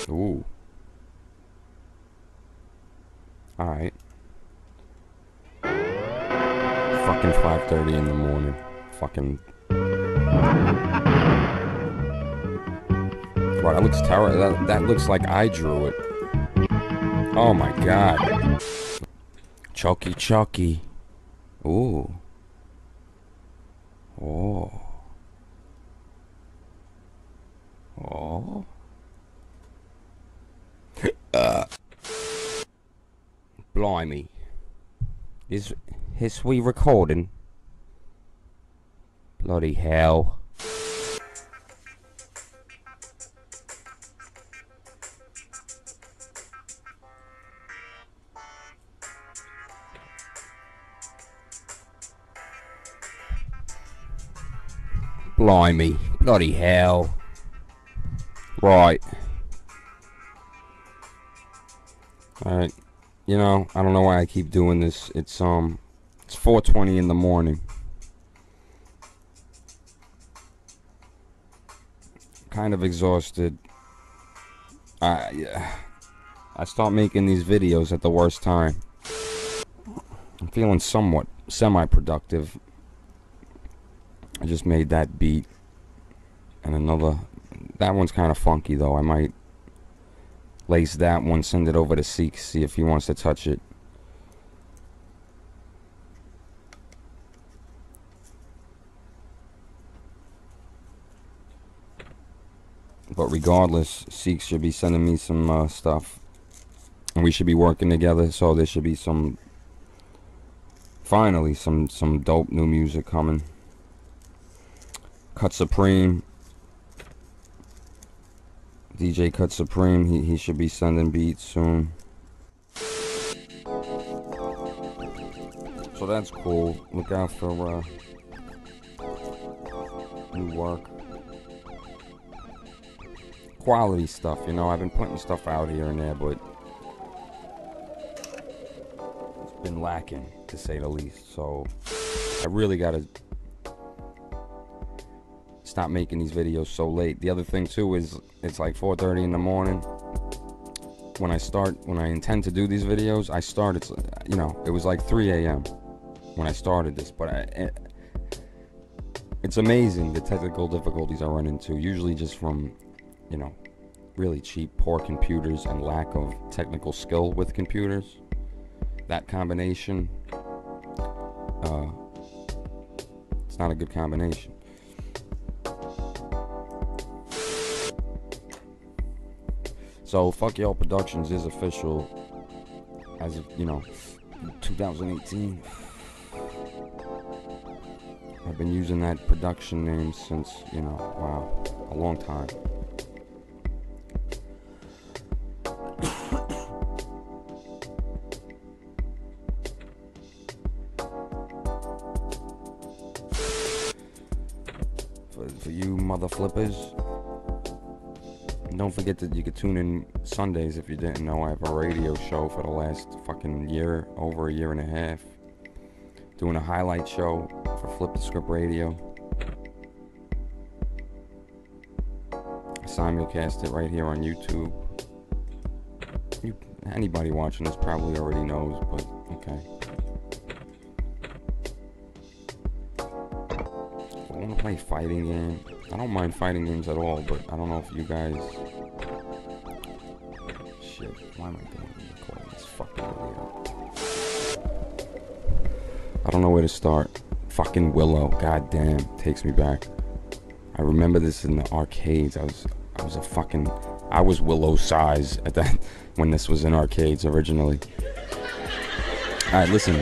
Ooh. Alright. Fucking 5:30 in the morning. Fucking... Wow, that looks terrible. That looks like I drew it. Oh my god. Chucky Chucky. Ooh. Oh. Oh. Blimey. Is we recording? Bloody hell. Blimey. Bloody hell. Right. Alright. You know, I don't know why I keep doing this. It's 4:20 in the morning. Kind of exhausted. I start making these videos at the worst time. I'm feeling somewhat semi-productive. I just made that beat. And another... That one's kind of funky though. I might lace that one, send it over to Seek, see if he wants to touch it. But regardless, Seek should be sending me some stuff. And we should be working together, so there should be some... Finally, some dope new music coming. Cut Supreme. DJ Cut Supreme, he should be sending beats soon. So that's cool. Look out for new work. Quality stuff, you know. I've been putting stuff out here and there, but it's been lacking, to say the least. So I really gotta stop making these videos so late. The other thing too is it's like 4:30 in the morning when I intend to do these videos. I start, it's, you know, it was like 3 a.m. when I started this, but it's amazing the technical difficulties I run into, usually just from, you know, really cheap, poor computers and lack of technical skill with computers. That combination, it's not a good combination. So Fuck Y'all Productions is official as of, you know, 2018. I've been using that production name since, you know, wow, a long time. For you mother flippers, don't forget that you could tune in Sundays. If you didn't know, I have a radio show for the last fucking year, over a year and a half, doing a highlight show for Flip the Script Radio. I simulcast it right here on YouTube. Anybody watching this probably already knows, but okay. I want to play fighting game. I don't mind fighting games at all, but I don't know if you guys... Shit, why am I doing recording this fucking video? I don't know where to start. Fucking Willow, goddamn, takes me back. I remember this in the arcades. I was Willow size at that when this was in arcades originally. Alright, listen,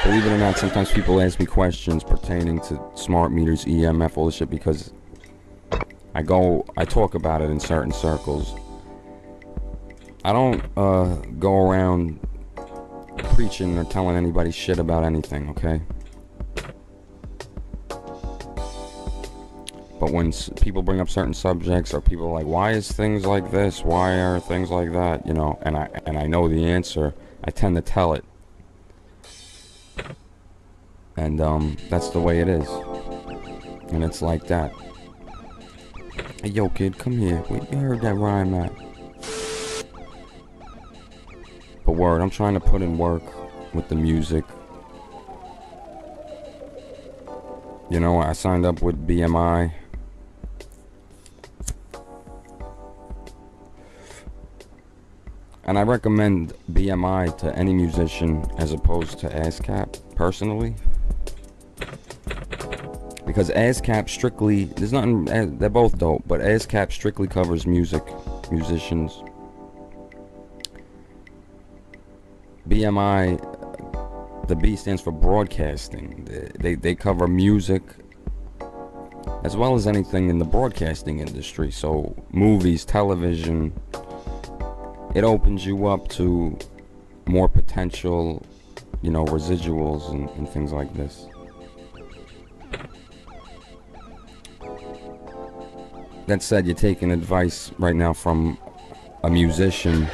believe it or not, sometimes people ask me questions pertaining to smart meters, EMF, all this shit, because I talk about it in certain circles. I don't go around preaching or telling anybody shit about anything, okay? But when people bring up certain subjects, or people are like, why is things like this? Why are things like that? You know, and I know the answer, I tend to tell it. And that's the way it is. And it's like that. Hey, yo, kid, come here. Where you heard that rhyme at? But word, I'm trying to put in work with the music. You know, I signed up with BMI. And I recommend BMI to any musician as opposed to ASCAP, personally. Because ASCAP strictly, there's nothing, they're both dope, but ASCAP strictly covers musicians. BMI, the B stands for broadcasting. They cover music as well as anything in the broadcasting industry. So movies, television, it opens you up to more potential, you know, residuals and things like this. That said, you're taking advice right now from a musician.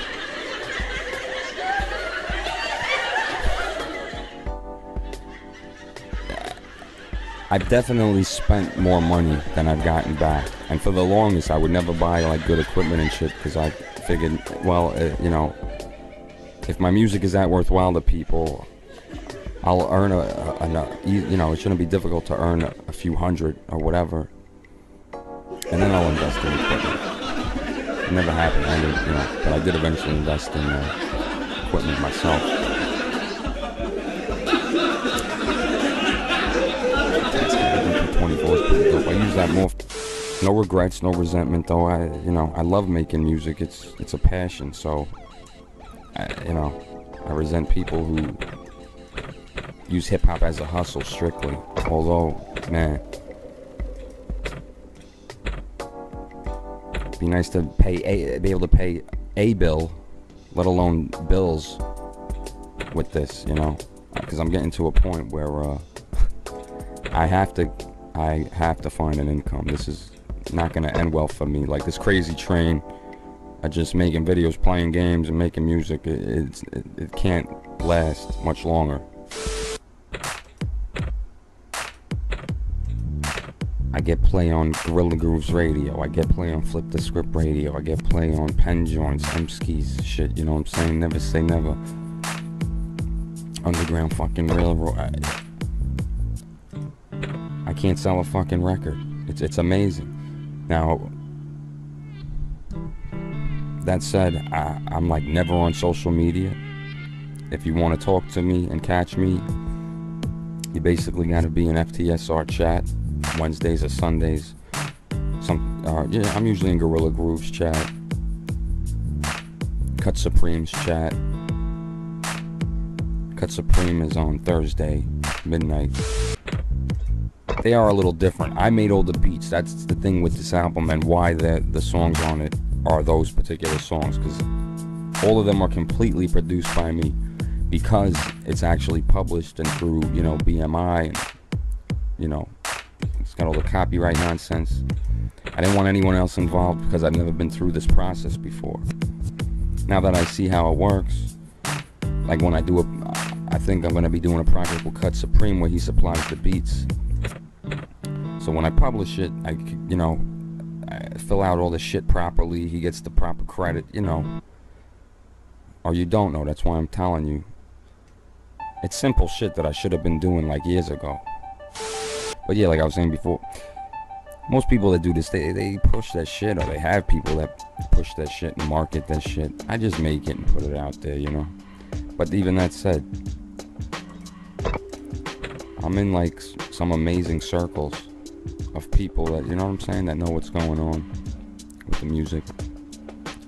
I've definitely spent more money than I've gotten back. And for the longest, I would never buy like good equipment and shit because I figured, well, you know, if my music is that worthwhile to people, I'll earn you know, it shouldn't be difficult to earn a few hundred or whatever. And then I'll invest in equipment. It never happened, you know, but I did eventually invest in equipment myself. I use that more. No regrets, no resentment, though. You know, I love making music. It's a passion. So, you know, I resent people who use hip hop as a hustle strictly. Although, man, it'd be nice to be able to pay a bill, let alone bills, with this. You know, because I'm getting to a point where I have to find an income. This is not going to end well for me. Like this crazy train of just making videos, playing games, and making music, it can't last much longer. I get play on Gorilla Grooves Radio. I get play on Flip the Script Radio. I get play on Pen Joints, Emski's shit. You know what I'm saying? Never say never. Underground fucking Railroad. I can't sell a fucking record. It's amazing. Now, that said, I'm like never on social media. If you want to talk to me and catch me, you basically got to be in FTSR chat, Wednesdays or Sundays. Yeah, I'm usually in Gorilla Grooves chat, Cut Supreme's chat. Cut Supreme is on Thursday, midnight. They are a little different. I made all the beats. That's the thing with this album and why the songs on it are those particular songs, because all of them are completely produced by me, because it's actually published and through, you know, BMI, and, you know, it's got all the copyright nonsense. I didn't want anyone else involved because I've never been through this process before. Now that I see how it works, like when I think I'm going to be doing a project with Cut Supreme where he supplies the beats. So when I publish it, I fill out all the shit properly. He gets the proper credit, you know. Or you don't know, that's why I'm telling you. It's simple shit that I should have been doing like years ago. But yeah, like I was saying before, most people that do this, they push that shit, or they have people that push that shit and market that shit. I just make it and put it out there, you know. But even that said, I'm in like some amazing circles of people that, you know what I'm saying, that know what's going on with the music,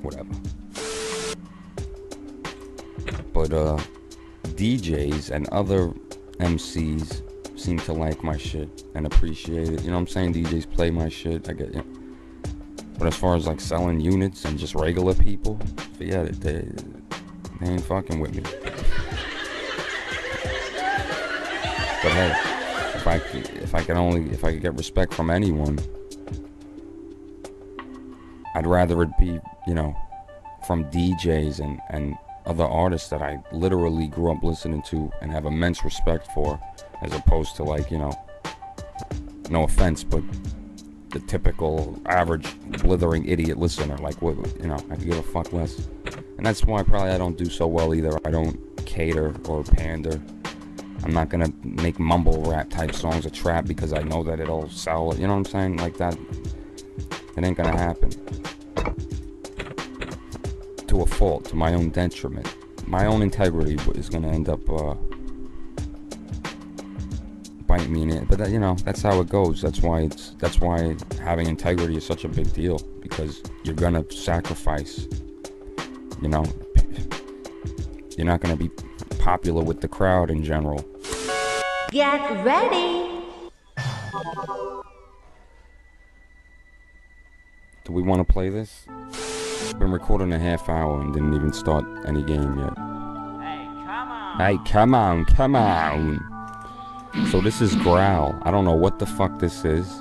whatever. But DJs and other MCs seem to like my shit and appreciate it. You know what I'm saying? DJs play my shit. I get, you know. But as far as like selling units and just regular people, forget it. They ain't fucking with me. But hey, if I could get respect from anyone, I'd rather it be, you know, from DJs and other artists that I literally grew up listening to and have immense respect for, as opposed to, like, you know, no offense, but the typical average blithering idiot listener. Like, what, you know, I could give a fuck less. And that's why probably I don't do so well either. I don't cater or pander. I'm not gonna make mumble rap type songs or trap because I know that it'll sell. You know what I'm saying? Like that. It ain't gonna happen. To a fault, to my own detriment. My own integrity is gonna end up biting me in it. But that, you know, that's how it goes. That's why having integrity is such a big deal, because you're gonna sacrifice. You know, you're not gonna be popular with the crowd in general. Get ready. Do we want to play this? Been recording a half hour and didn't even start any game yet. Hey, come on. Come on. So this is Growl. I don't know what the fuck this is.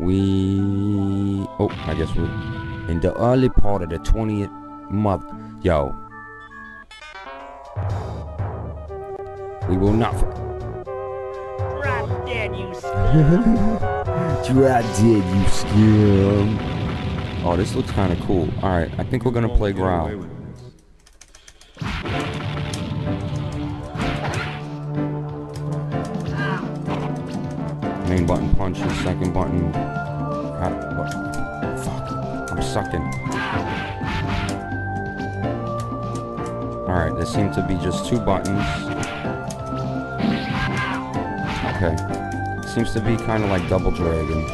Oh, I guess we're in the early part of the 20th month. Yo. We will not. Drop dead, you scum. Drop dead, you scum. Oh, this looks kind of cool. Alright, I think we're gonna play Growl. Main button punches, second button. What? Fuck. I'm sucking. Alright, there seem to be just 2 buttons. Okay. Seems to be kind of like Double Dragon.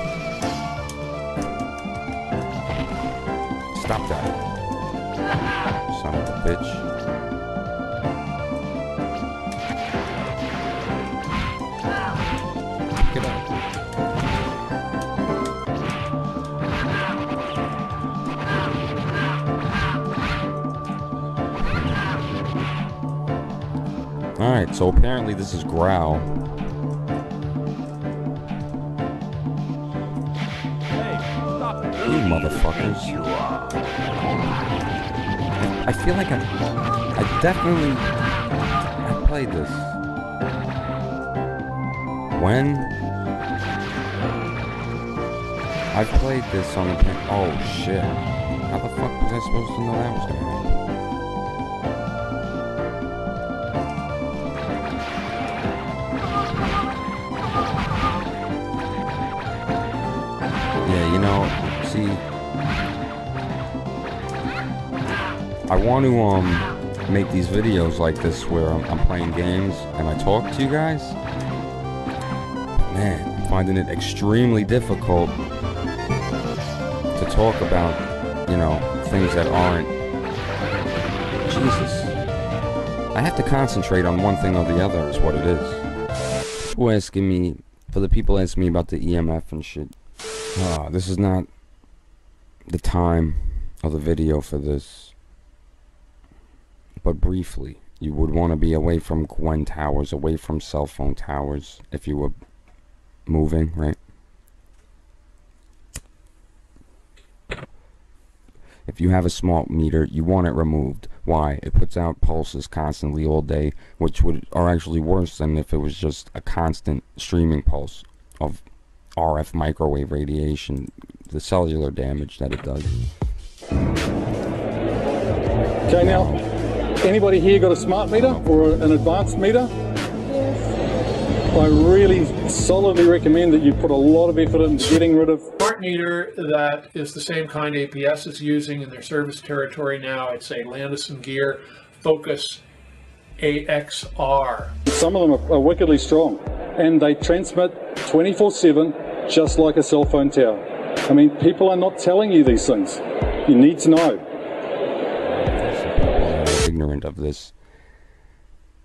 Stop that. Son of a bitch. Pick it up. Alright, so apparently this is Growl. You motherfuckers. I feel like I definitely played this. When? I've played this on the pen. Oh shit. How the fuck was I supposed to know that was gonna happen? Yeah, you know, see, I want to make these videos like this where I'm playing games and I talk to you guys. Man, I'm finding it extremely difficult to talk about, you know, things that aren't. Jesus. I have to concentrate on one thing or the other is what it is. People asking me, for the people asking me about the EMF and shit. This is not the time of the video for this. But briefly, you would want to be away from Gwen towers, away from cell phone towers if you were moving, right? If you have a smart meter, you want it removed. Why? It puts out pulses constantly all day, which are actually worse than if it was just a constant streaming pulse of RF microwave radiation, the cellular damage that it does. Okay, now, anybody here got a smart meter or an advanced meter? I really solidly recommend that you put a lot of effort into getting rid of. Smart meter that is the same kind APS is using in their service territory now. It's a Landis & Gear Focus AXR. Some of them are wickedly strong and they transmit 24/7 just like a cell phone tower. I mean, people are not telling you these things. You need to know. People are ignorant of this.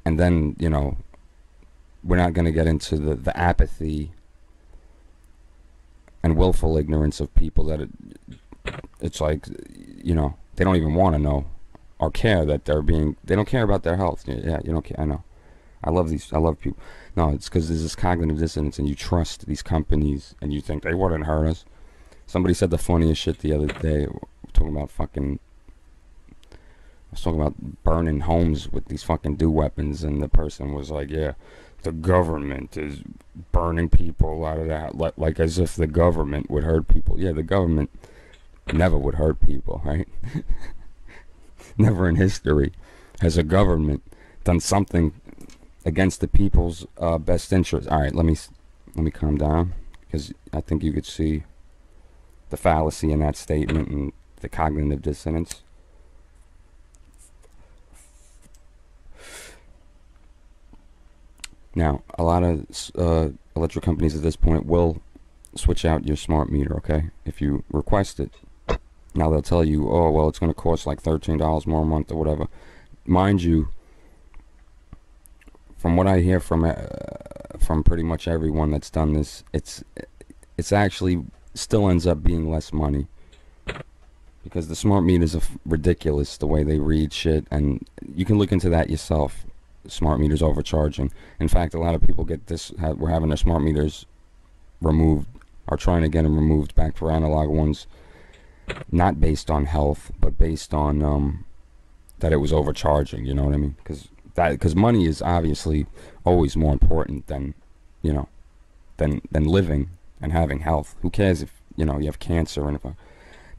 And then, you know, we're not going to get into the apathy and willful ignorance of people that it's like, you know, they don't even want to know or care that they don't care about their health. Yeah, you don't care. I know. I love people. No, it's because there's this cognitive dissonance and you trust these companies and you think they wouldn't hurt us. Somebody said the funniest shit the other day. We're talking about fucking, I was talking about burning homes with these fucking dew weapons, and the person was like, yeah, the government is burning people out of that, like as if the government would hurt people. Yeah, the government never would hurt people, right? Never in history has a government done something against the people's best interest. All right, let me calm down, because I think you could see the fallacy in that statement and the cognitive dissonance. Now, a lot of electric companies at this point will switch out your smart meter, okay, if you request it. Now, they'll tell you, oh, well, it's going to cost like $13 more a month or whatever. Mind you, from what I hear from pretty much everyone that's done this, it's actually still ends up being less money, because the smart meters are ridiculous the way they read shit, and you can look into that yourself. Smart meters overcharging. In fact, a lot of people get this. We're having their smart meters removed, or trying to get them removed back for analog ones, not based on health, but based on that it was overcharging. You know what I mean? Because money is obviously always more important than, you know, than living and having health. Who cares if, you know, you have cancer? And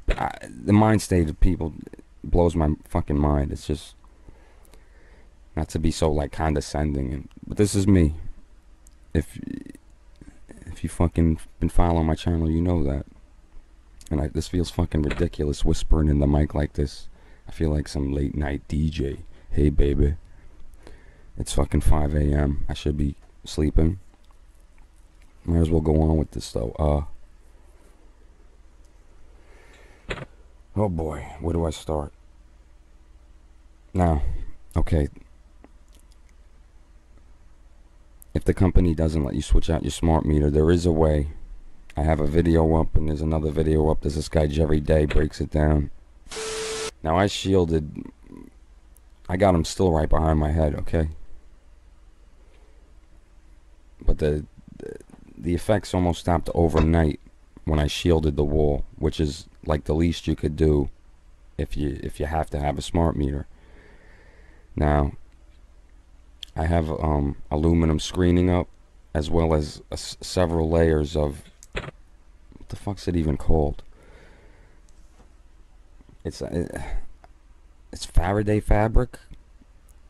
the mind state of people blows my fucking mind. It's just, not to be so like condescending, but this is me. If you fucking been following my channel, you know that. And this feels fucking ridiculous whispering in the mic like this. I feel like some late night DJ. Hey baby, it's fucking 5 a.m. I should be sleeping. Might as well go on with this though. Oh boy, where do I start? Now, okay. If the company doesn't let you switch out your smart meter, there is a way. I have a video up, and there's another video up. There's this guy, Jerry Day, breaks it down. Now, I got him still right behind my head, okay? But the effects almost stopped overnight when I shielded the wall, which is like the least you could do if you have to have a smart meter. Now, I have aluminum screening up, as well as several layers of, what the fuck's it even called? It's Faraday fabric.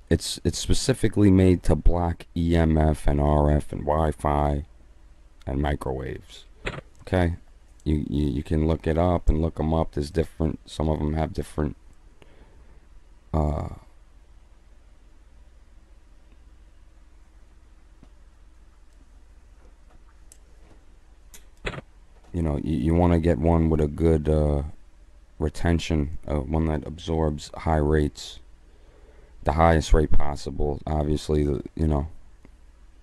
It's specifically made to block EMF and RF and Wi-Fi and microwaves. Okay, you can look it up and look them up. There's different. Some of them have different. You know, you want to get one with a good retention, one that absorbs high rates, the highest rate possible. Obviously, you know,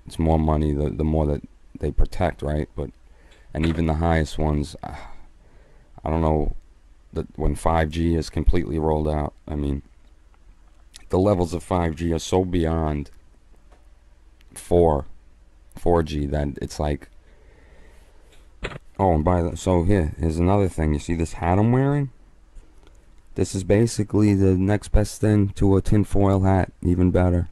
it's more money the more that they protect, right? And even the highest ones, I don't know, that when 5G is completely rolled out, I mean, the levels of 5G are so beyond 4G that it's like. Oh, and so here's another thing. You see this hat I'm wearing? This is basically the next best thing to a tinfoil hat, even better.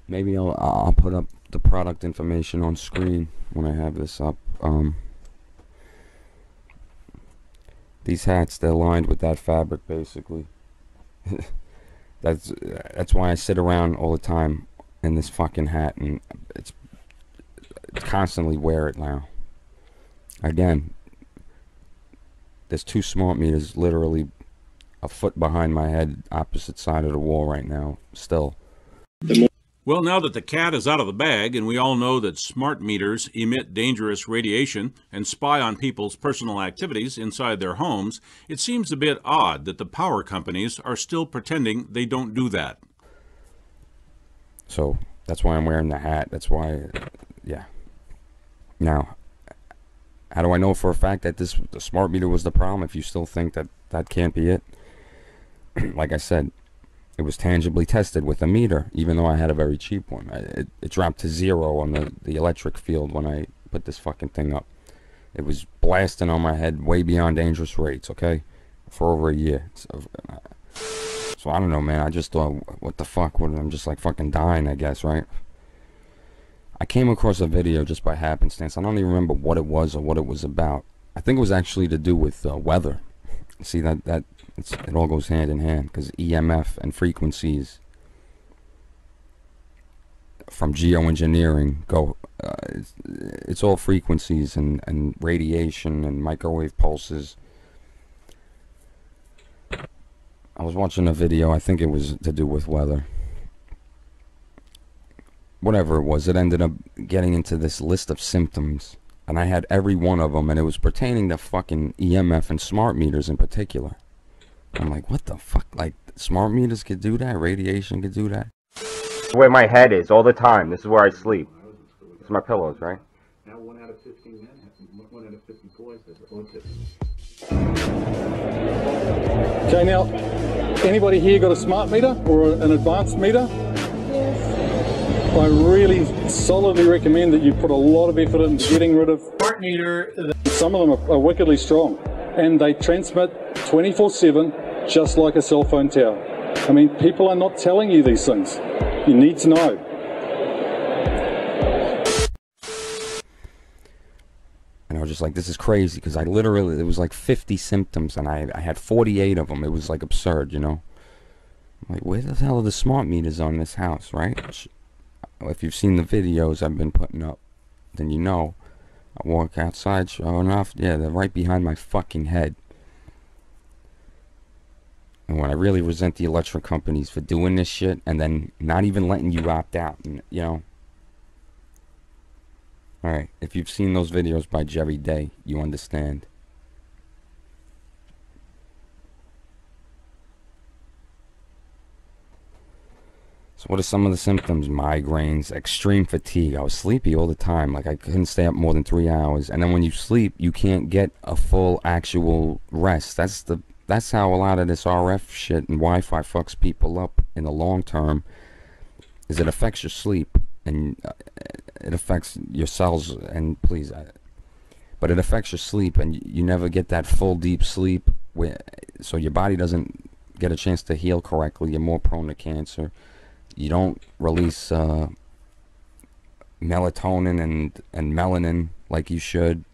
Maybe I'll put up the product information on screen when I have this up. These hats, they're lined with that fabric, basically. That's why I sit around all the time in this fucking hat, and it's constantly wear it now. Again, there's two smart meters literally a foot behind my head, opposite side of the wall right now, still. Well, now that the cat is out of the bag, and we all know that smart meters emit dangerous radiation and spy on people's personal activities inside their homes, it seems a bit odd that the power companies are still pretending they don't do that. So, that's why I'm wearing the hat. That's why, yeah. Now, how do I know for a fact that the smart meter was the problem if you still think that can't be it? Like I said, it was tangibly tested with a meter, even though I had a very cheap one. It dropped to 0 on the electric field when I put this fucking thing up. It was blasting on my head way beyond dangerous rates, okay? For over a year. So I don't know, man. I just thought, what the fuck? I'm just like fucking dying, I guess, right? I came across a video just by happenstance. I don't even remember what it was or what it was about. I think it was actually to do with weather. See, it all goes hand in hand, because EMF and frequencies from geoengineering go. It's all frequencies and radiation and microwave pulses. I was watching a video, I think it was to do with weather. Whatever it was, it ended up getting into this list of symptoms. And I had every one of them, and it was pertaining to fucking EMF and smart meters in particular. I'm like, what the fuck? Like, smart meters could do that? Radiation could do that? Where my head is all the time. This is where I sleep. This is my pillows, right? Now 1 out of 15 men have 1 out of 50 boys have autism. Okay, now, anybody here got a smart meter or an advanced meter? I really solidly recommend that you put a lot of effort into getting rid of. Smart meter. Some of them are wickedly strong, and they transmit 24/7, just like a cell phone tower. I mean, people are not telling you these things. You need to know. And I was just like, this is crazy, because I literally, it was like 50 symptoms, and I had 48 of them. It was like absurd, you know? I'm like, where the hell are the smart meters on this house, right? If you've seen the videos I've been putting up, then you know. I walk outside, sure enough, yeah, they're right behind my fucking head. And when I really resent the electric companies for doing this shit, and then not even letting you opt out, and, you know. Alright, if you've seen those videos by Jerry Day, you understand. So what are some of the symptoms? Migraines, extreme fatigue. I was sleepy all the time. Like, I couldn't stay up more than 3 hours. And then when you sleep, you can't get a full actual rest. That's how a lot of this RF shit and Wi-Fi fucks people up in the long term. Is it affects your sleep, and it affects your cells. And please, but it affects your sleep, and you never get that full deep sleep. So your body doesn't get a chance to heal correctly. You're more prone to cancer. You don't release melatonin and melanin like you should.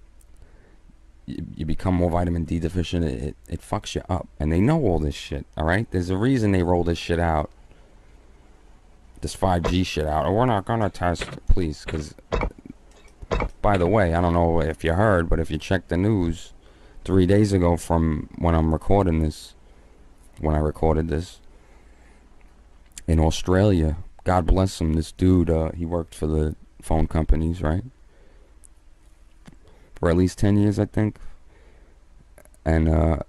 You become more vitamin D deficient. It fucks you up. And they know all this shit, alright? There's a reason they roll this shit out. This 5G shit out. Or we're not gonna test, please, because, by the way, I don't know if you heard, but if you check the news, 3 days ago from when I'm recording this, when I recorded this, in Australia, God bless him, this dude, he worked for the phone companies, right? For at least 10 years, I think. And I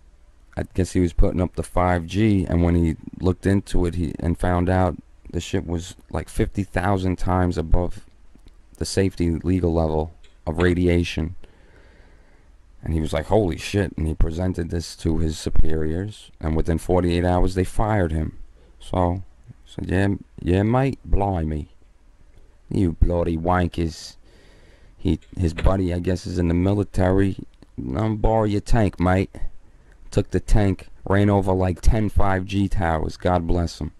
guess he was putting up the 5G, and when he looked into it, and found out the shit was like 50,000 times above the safety legal level of radiation. And he was like, holy shit, and he presented this to his superiors, and within 48 hours, they fired him. So yeah, mate, blimey, you bloody wankers. His buddy, I guess, is in the military. Borrow your tank, mate. Took the tank, ran over like 10 5G towers. God bless him.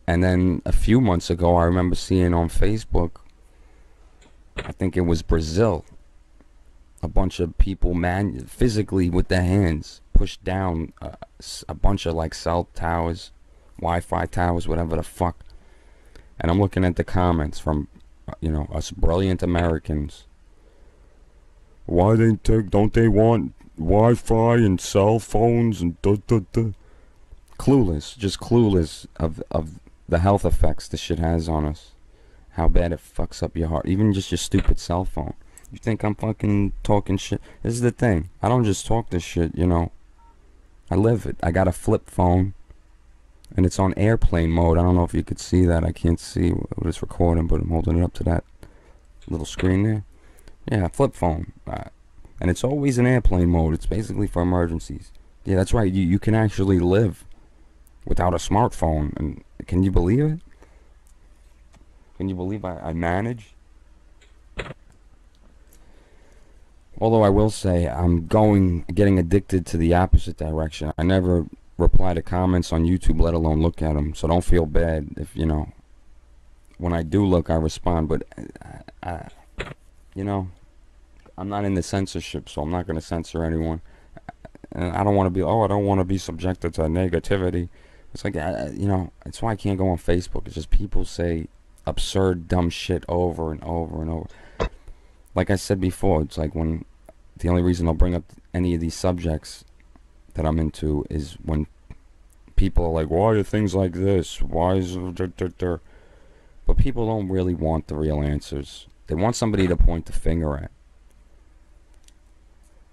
And then a few months ago, I remember seeing on Facebook, I think it was Brazil, a bunch of people physically with their hands pushed down a bunch of like cell towers, Wi-Fi towers, whatever the fuck. And I'm looking at the comments from, you know, us brilliant Americans. Why don't they want Wi-Fi and cell phones and Clueless, just clueless of the health effects this shit has on us. How bad it fucks up your heart. Even just your stupid cell phone. You think I'm fucking talking shit? This is the thing. I don't just talk this shit, you know. I live it. I got a flip phone, and it's on airplane mode. I don't know if you could see that. I can't see what it's recording, but I'm holding it up to that little screen there. Yeah, flip phone. And it's always in airplane mode. It's basically for emergencies. Yeah, that's right. You can actually live without a smartphone. And can you believe it? Can you believe I manage? Although I will say I'm getting addicted to the opposite direction. I never reply to comments on YouTube, let alone look at them. So don't feel bad if, you know, when I do look, I respond. But, you know, I'm not into censorship, so I'm not going to censor anyone. And I don't want to be, I don't want to be subjected to negativity. It's like, you know, it's why I can't go on Facebook. It's just people say absurd, dumb shit over and over and over. Like I said before, it's like when the only reason I'll bring up any of these subjects that I'm into is when people are like, why are things like this? Why is it? But people don't really want the real answers. They want somebody to point the finger at. I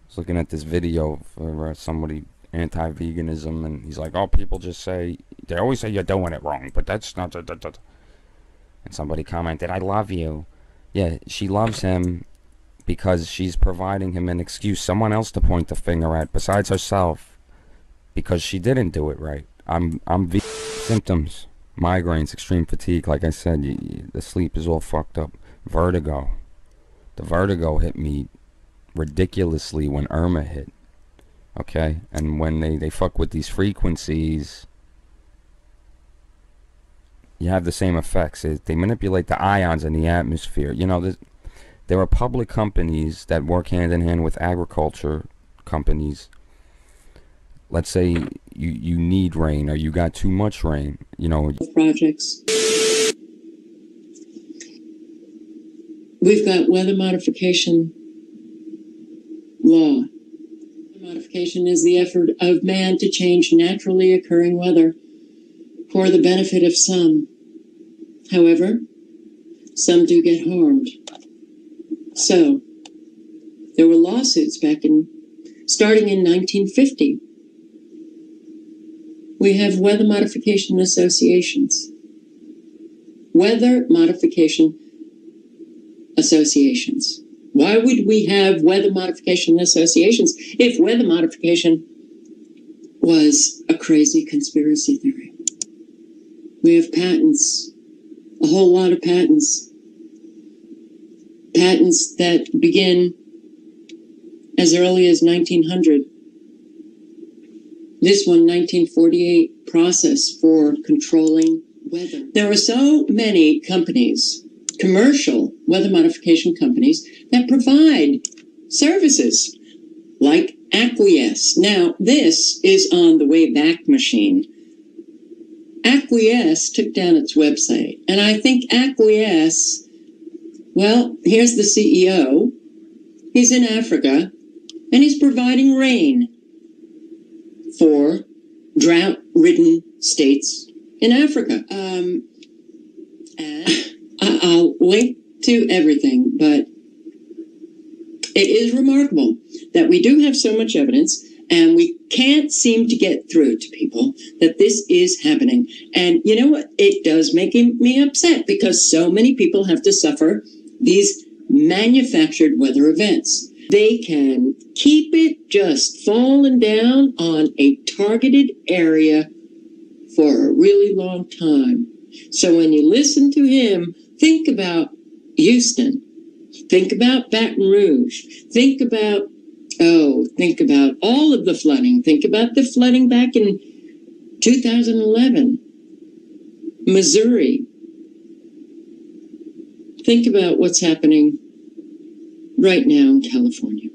was looking at this video for somebody anti-veganism, and he's like, oh, people just say, they always say you're doing it wrong, but that's not. And somebody commented, I love you. Yeah, she loves him because she's providing him an excuse, someone else to point the finger at besides herself, because she didn't do it right. Symptoms: migraines, extreme fatigue. Like I said, the sleep is all fucked up. Vertigo. The vertigo hit me ridiculously when Irma hit. Okay, and when they fuck with these frequencies, you have the same effects. They manipulate the ions in the atmosphere. You know, there are public companies that work hand in hand with agriculture companies. Let's say you need rain, or you got too much rain, you know. Projects. We've got weather modification law. Modification is the effort of man to change naturally occurring weather for the benefit of some. However, some do get harmed. So, there were lawsuits starting in 1950. We have weather modification associations. Weather modification associations. Why would we have weather modification associations if weather modification was a crazy conspiracy theory? We have patents, a whole lot of patents. Patents that begin as early as 1900. This one, 1948, process for controlling weather. There are so many companies, commercial weather modification companies, that provide services like Acquiesce. Now, this is on the Wayback Machine. Acquiesce took down its website, and I think Acquiesce, well, here's the CEO. He's in Africa, and he's providing rain for drought-ridden states in Africa. I'll link to everything, but it is remarkable that we do have so much evidence, and we can't seem to get through to people that this is happening. And you know what? It does make me upset, because so many people have to suffer these manufactured weather events. They can keep it just falling down on a targeted area for a really long time. So when you listen to him, think about Houston. Think about Baton Rouge. Think about all of the flooding. Think about the flooding back in 2011. Missouri. Think about what's happening right now in California.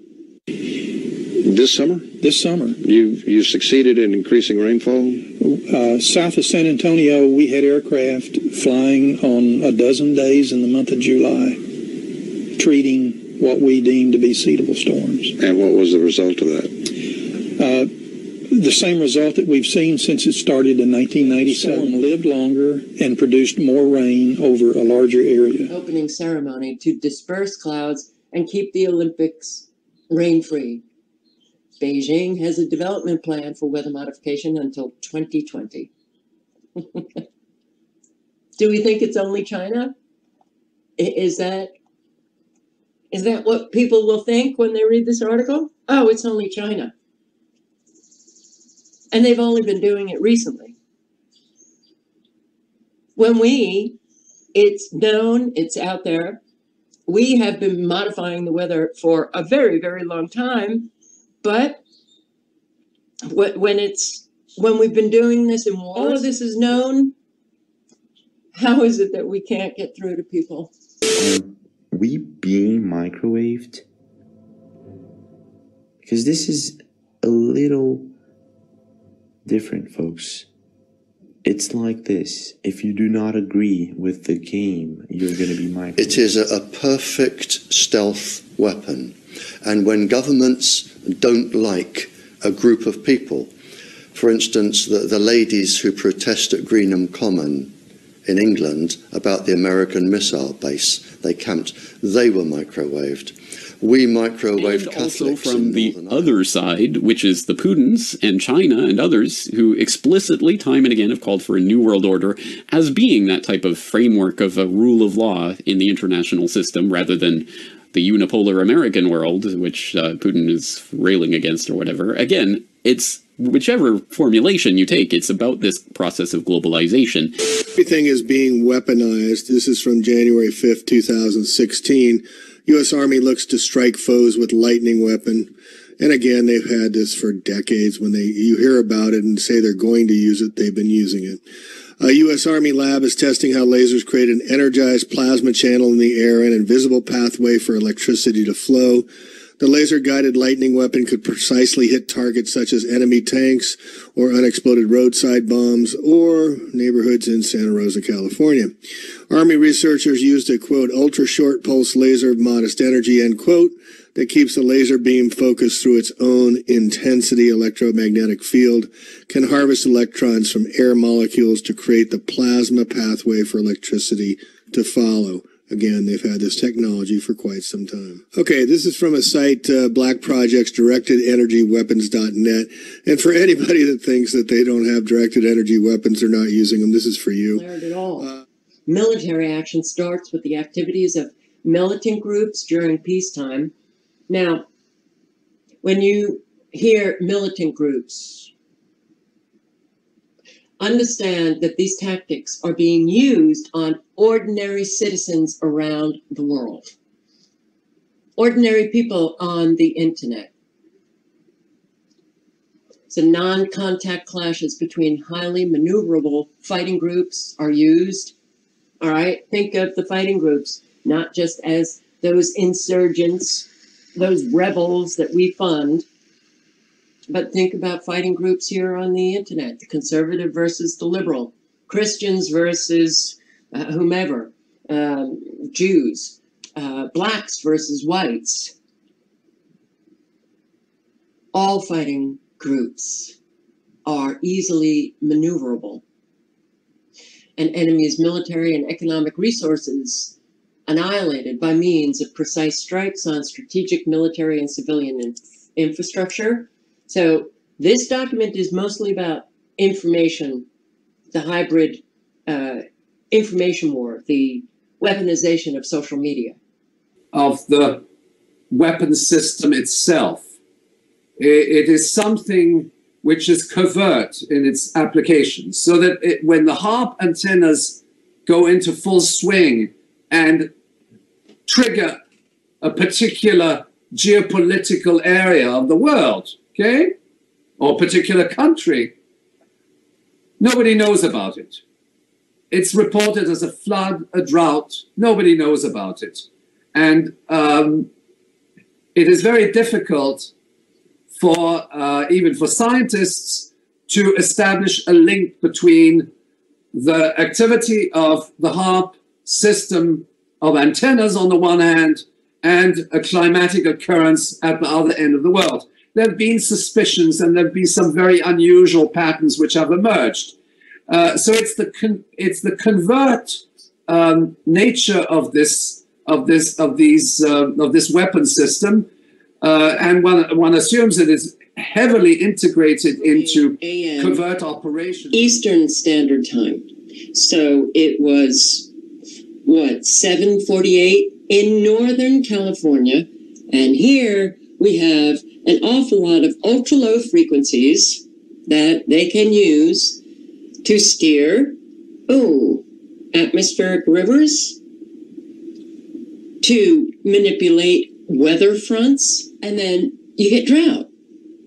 This summer? This summer. You succeeded in increasing rainfall? South of San Antonio, we had aircraft flying on a dozen days in the month of July, treating what we deemed to be seedable storms. And what was the result of that? The same result that we've seen since it started in 1997. Lived longer and produced more rain over a larger area. Opening ceremony to disperse clouds and keep the Olympics rain-free. Beijing has a development plan for weather modification until 2020. Do we think it's only China? Is that what people will think when they read this article? Oh, it's only China. And they've only been doing it recently. When it's known, it's out there, we have been modifying the weather for a very, very long time, but when it's when we've been doing this and all of this is known, how is it that we can't get through to people? Are we being microwaved? Because this is a little different, folks. It's like this. If you do not agree with the game, you're going to be microwaved. It is a perfect stealth weapon. And when governments don't like a group of people, for instance, the ladies who protest at Greenham Common in England about the American missile base they camped, they were microwaved. We microwave and Catholics also from the other side, which is the Putins and China and others who explicitly time and again have called for a new world order as being that type of framework of a rule of law in the international system rather than the unipolar American world, which Putin is railing against or whatever. Again, it's whichever formulation you take, it's about this process of globalization. Everything is being weaponized. This is from January 5th, 2016. U.S. Army looks to strike foes with lightning weapon. And again, they've had this for decades. When you hear about it and say they're going to use it, they've been using it. A U.S. Army lab is testing how lasers create an energized plasma channel in the air and an invisible pathway for electricity to flow. The laser-guided lightning weapon could precisely hit targets such as enemy tanks or unexploded roadside bombs or neighborhoods in Santa Rosa, California. Army researchers used a, quote, ultra-short pulse laser of modest energy, end quote, that keeps the laser beam focused through its own intensity electromagnetic field, can harvest electrons from air molecules to create the plasma pathway for electricity to follow. Again, they've had this technology for quite some time. Okay, this is from a site, Black Project's directedenergyweapons.net. And for anybody that thinks that they don't have directed energy weapons, they're not using them, this is for you. At all. Military action starts with the activities of militant groups during peacetime. Now, when you hear militant groups, understand that these tactics are being used on ordinary citizens around the world. Ordinary people on the internet. So non-contact clashes between highly maneuverable fighting groups are used. All right, think of the fighting groups, not just as those insurgents, those rebels that we fund, but think about fighting groups here on the internet, the conservative versus the liberal, Christians versus whomever, Jews, blacks versus whites. All fighting groups are easily maneuverable. An enemy's military and economic resources annihilated by means of precise strikes on strategic military and civilian infrastructure. So this document is mostly about information, the hybrid information war, the weaponization of social media. Of the weapon system itself. It is something which is covert in its application, so that when the HARP antennas go into full swing and trigger a particular geopolitical area of the world, okay, or particular country, nobody knows about it. It's reported as a flood, a drought. Nobody knows about it. And it is very difficult for even for scientists to establish a link between the activity of the HARP system of antennas on the one hand and a climatic occurrence at the other end of the world. There have been suspicions and there have been some very unusual patterns which have emerged. So it's the covert nature of this weapon system, and one assumes that it's heavily integrated into covert operations. Eastern Standard Time. So it was what, 7:48 in Northern California, and here we have an awful lot of ultra low frequencies that they can use to steer, atmospheric rivers, to manipulate weather fronts, and then you get drought.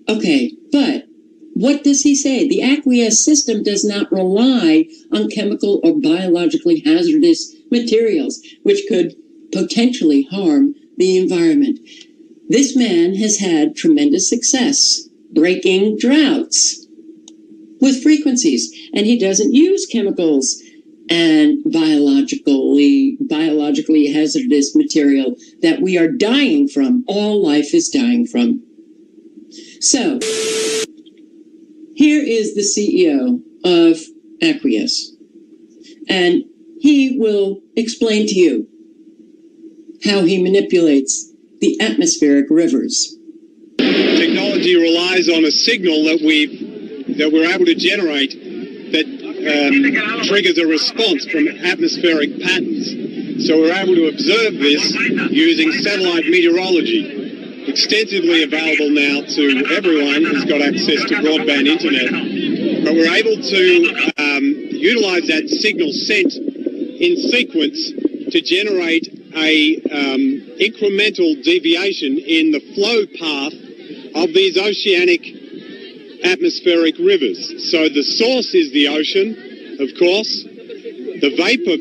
Okay, but what does he say? The aqueous system does not rely on chemical or biologically hazardous materials, which could potentially harm the environment. This man has had tremendous success breaking droughts with frequencies, and he doesn't use chemicals and biologically hazardous material that we are dying from. All life is dying from. So, here is the CEO of Aqueous, and he will explain to you how he manipulates the atmospheric rivers. Technology relies on a signal that we're able to generate that triggers a response from atmospheric patterns. So we're able to observe this using satellite meteorology. Extensively available now to everyone who's got access to broadband internet, but we're able to utilize that signal sent in sequence to generate a incremental deviation in the flow path of these oceanic atmospheric rivers. So the source is the ocean, of course. The vapor,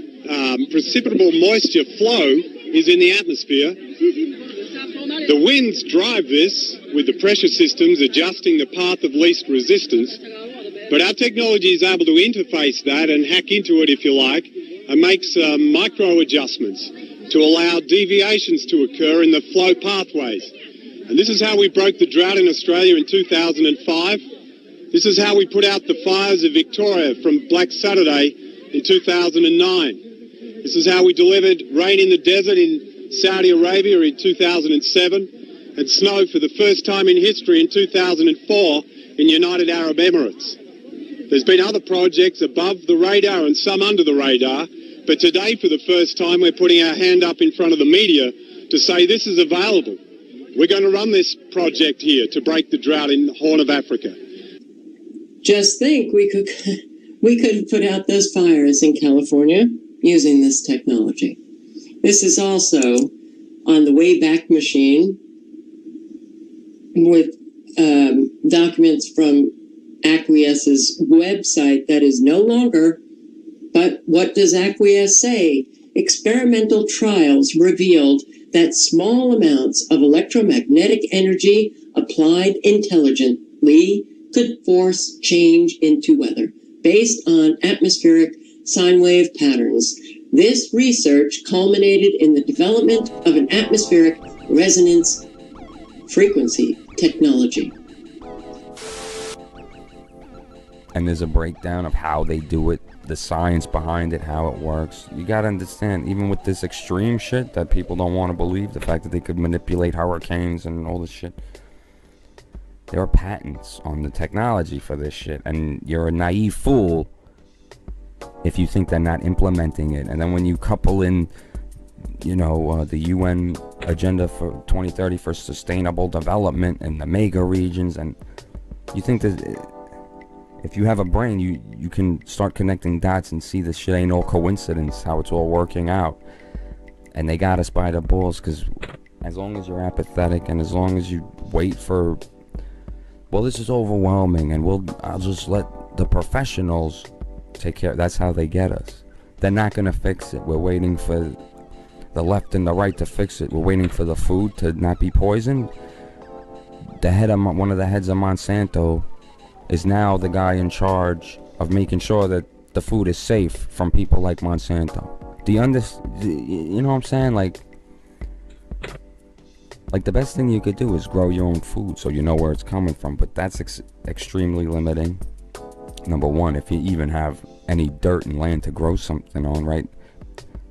precipitable moisture flow is in the atmosphere. The winds drive this with the pressure systems adjusting the path of least resistance, but our technology is able to interface that and hack into it, if you like, and make some micro adjustments to allow deviations to occur in the flow pathways. And this is how we broke the drought in Australia in 2005. This is how we put out the fires of Victoria from Black Saturday in 2009. This is how we delivered rain in the desert in Saudi Arabia in 2007, and snow for the first time in history in 2004 in United Arab Emirates. There's been other projects above the radar and some under the radar, but today for the first time we're putting our hand up in front of the media to say this is available. We're going to run this project here to break the drought in the Horn of Africa. Just think, we could put out those fires in California using this technology. This is also on the Wayback Machine with documents from Aqueous's website that is no longer, but what does Aqueous say? Experimental trials revealed that small amounts of electromagnetic energy applied intelligently could force change into weather based on atmospheric sine wave patterns. This research culminated in the development of an atmospheric resonance frequency technology. And there's a breakdown of how they do it, the science behind it, how it works. You gotta understand, even with this extreme shit that people don't want to believe, the fact that they could manipulate hurricanes and all this shit, there are patents on the technology for this shit, and you're a naive fool if you think they're not implementing it. And then when you couple in, you know, the UN agenda for 2030 for sustainable development and the mega regions, and you think that if you have a brain, you can start connecting dots and see this shit ain't all coincidence, how it's all working out. And they got us by the balls, because as long as you're apathetic and as long as you wait for, well, this is overwhelming and I'll just let the professionals take care. That's how they get us. They're not gonna fix it. We're waiting for the left and the right to fix it. We're waiting for the food to not be poisoned. One of the heads of Monsanto is now the guy in charge of making sure that the food is safe from people like Monsanto. Do you understand? You know what I'm saying? Like the best thing you could do is grow your own food so you know where it's coming from, but that's extremely limiting. Number one, if you even have any dirt and land to grow something on, right?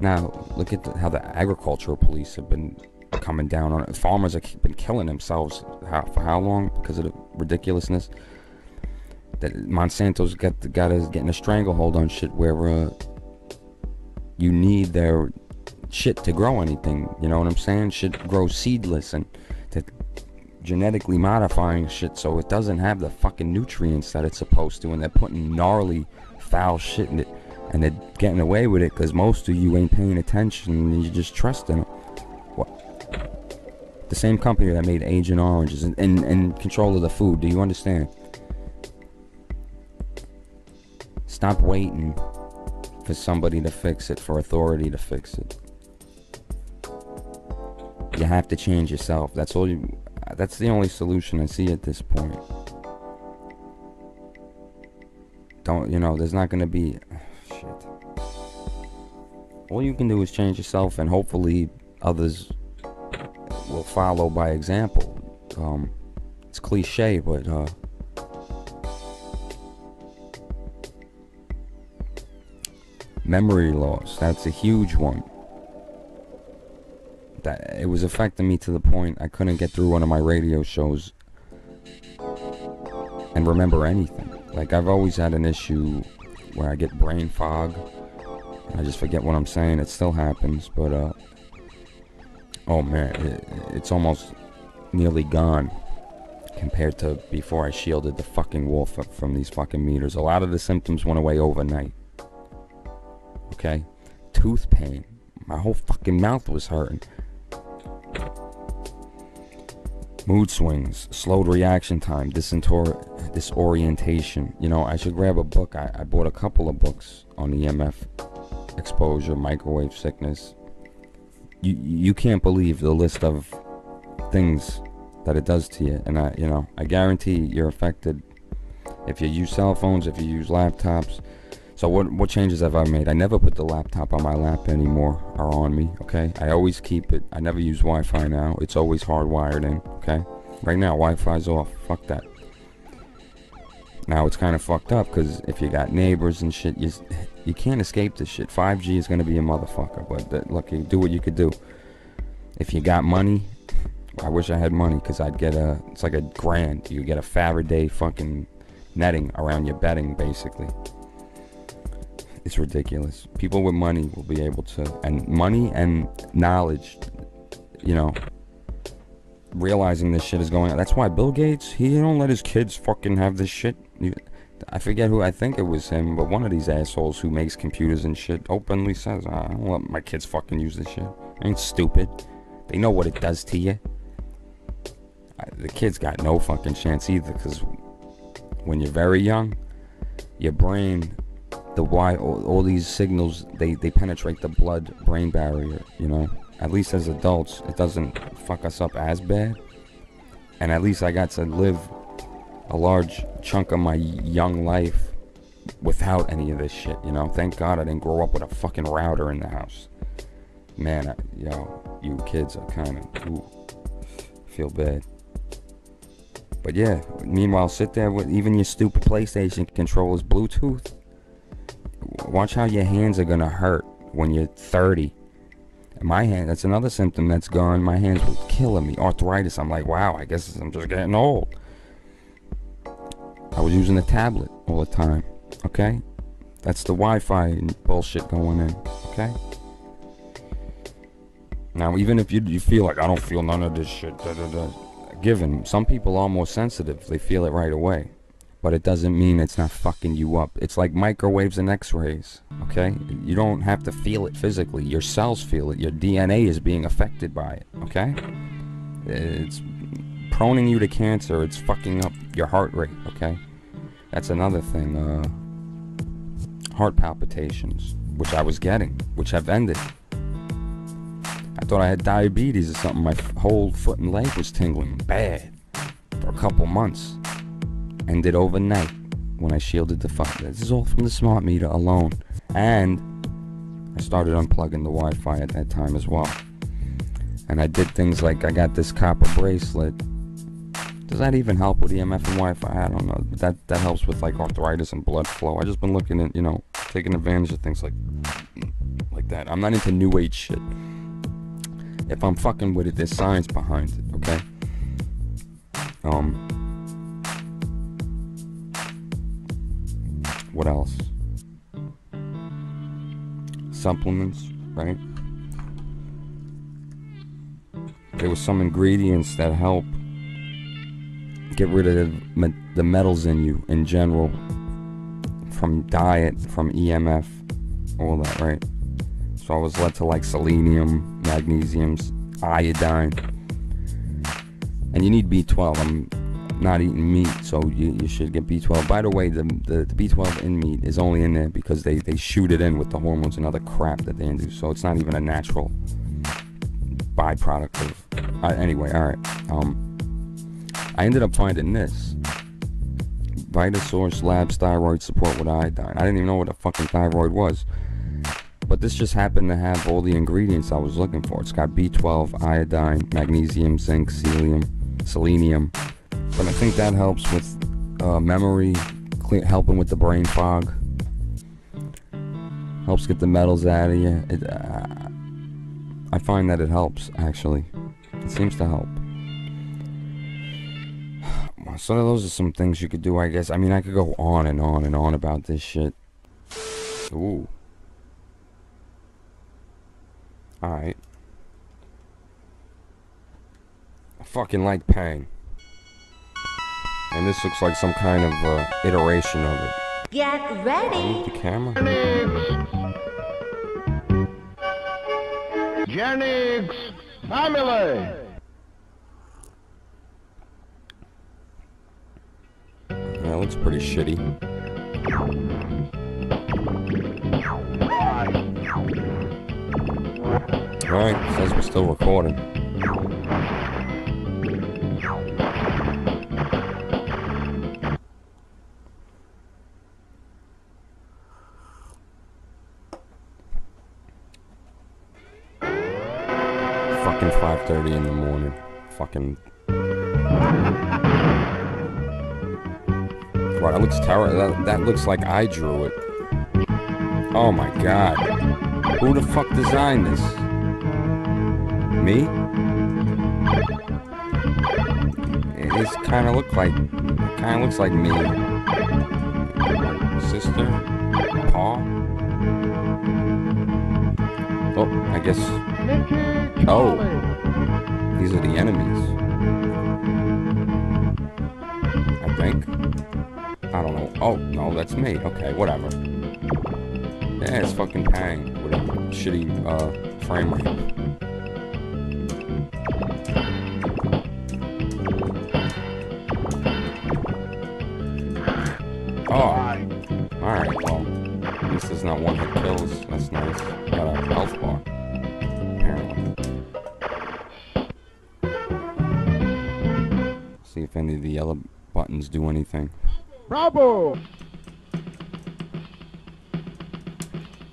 Now, look at how the agricultural police have been coming down on it. Farmers have been killing themselves for how long? Because of the ridiculousness. That Monsanto's got us getting a stranglehold on shit where you need their shit to grow anything. You know what I'm saying? Shit grows seedless, and to genetically modifying shit so it doesn't have the fucking nutrients that it's supposed to, and they're putting gnarly foul shit in it, and they're getting away with it because most of you ain't paying attention and you're just trusting them. What? The same company that made Agent Orange is in control of the food. Do you understand? Stop waiting for somebody to fix it, for authority to fix it. You have to change yourself. That's the only solution I see at this point. There's not gonna be shit. All you can do is change yourself, and hopefully others will follow by example. It's cliche, but memory loss, that's a huge one. That it was affecting me to the point I couldn't get through one of my radio shows and remember anything. Like, I've always had an issue where I get brain fog and I just forget what I'm saying. It still happens, but oh man, it's almost nearly gone compared to before I shielded the fucking wall from these fucking meters. A lot of the symptoms went away overnight. Okay? Tooth pain. My whole fucking mouth was hurting. Mood swings, slowed reaction time, disorientation. I should grab a book. I bought a couple of books on EMF exposure, microwave sickness. You can't believe the list of things that it does to you. And I guarantee you're affected if you use cell phones, if you use laptops. So what changes have I made? I never put the laptop on my lap anymore, or on me, okay? I always keep it. I never use Wi-Fi now. It's always hardwired in, okay? Right now, Wi-Fi's off. Fuck that. Now, it's kind of fucked up, because if you got neighbors and shit, you can't escape this shit. 5G is going to be a motherfucker, but look, you do what you could do. If you got money, I wish I had money, because I'd get it's like $1,000. You get a Faraday fucking netting around your bedding, basically. It's ridiculous. People with money will be able to, and money and knowledge, realizing this shit is going on. That's why Bill Gates, he don't let his kids fucking have this shit. I forget who, I think it was him, but one of these assholes who makes computers and shit openly says, I don't let my kids fucking use this shit. I ain't stupid. They know what it does to you. The kids got no fucking chance either, because when you're very young, your brain, all these signals, they penetrate the blood-brain barrier, At least as adults, it doesn't fuck us up as bad. And at least I got to live a large chunk of my young life without any of this shit, Thank God I didn't grow up with a fucking router in the house. Man, you kids are kind of, feel bad. But yeah, meanwhile, sit there with even your stupid PlayStation controllers, Bluetooth. Watch how your hands are gonna hurt when you're 30. My hand, that's another symptom that's gone. My hands were killing me. Arthritis. I'm like, wow, I guess I'm just getting old. I was using a tablet all the time. Okay? That's the Wi-Fi bullshit going in. Okay? Now, even if you feel like, I don't feel none of this shit, given, some people are more sensitive. They feel it right away. But it doesn't mean it's not fucking you up. It's like microwaves and x-rays, okay? You don't have to feel it physically. Your cells feel it. Your DNA is being affected by it, okay? It's proning you to cancer. It's fucking up your heart rate, okay? That's another thing. Heart palpitations, which I was getting, which have ended. I thought I had diabetes or something. My whole foot and leg was tingling bad for a couple months. Ended overnight when I shielded the fuck. This is all from the smart meter alone. And I started unplugging the Wi-Fi at that time as well. And I did things like, I got this copper bracelet. Does that even help with EMF and Wi-Fi? I don't know. But that helps with like arthritis and blood flow. I just been looking at, taking advantage of things like that. I'm not into new age shit. If I'm fucking with it, there's science behind it, okay? What else? Supplements, right? There was some ingredients that help get rid of the metals in you in general, from diet, from EMF, all that, right? So I was led to like selenium, magnesium, iodine, and you need B12. not eating meat, so you should get B12. By the way, the B12 in meat is only in there because they shoot it in with the hormones and other crap that they induce, so it's not even a natural byproduct of... anyway, alright. I ended up finding this. Vitasource Labs Thyroid Support with Iodine. I didn't even know what a fucking thyroid was. But this just happened to have all the ingredients I was looking for. It's got B12, iodine, magnesium, zinc, selenium. But I think that helps with memory, helping with the brain fog. Helps get the metals out of you. I find that it helps, actually. It seems to help. So those are some things you could do, I guess. I mean, I could go on and on and on about this shit. Ooh. Alright. I fucking like Pang. And this looks like some kind of iteration of it. Get ready. Move the camera. Genix family. Yeah, it looks pretty shitty. Alright, says we're still recording. Fucking 5:30 in the morning. Fucking... Wow, that looks terrible. That looks like I drew it. Oh my god. Who the fuck designed this? Me? It kind of looks like me. My sister? Paul? Oh, I guess. Oh, these are the enemies. I think. I don't know. Oh, no, that's me. Okay, whatever. Yeah, it's fucking Pang with a shitty frame rate. Oh, alright, well, at least there's not one-hit kills. That's nice. Got a health bar, apparently. See if any of the yellow buttons do anything. Bravo!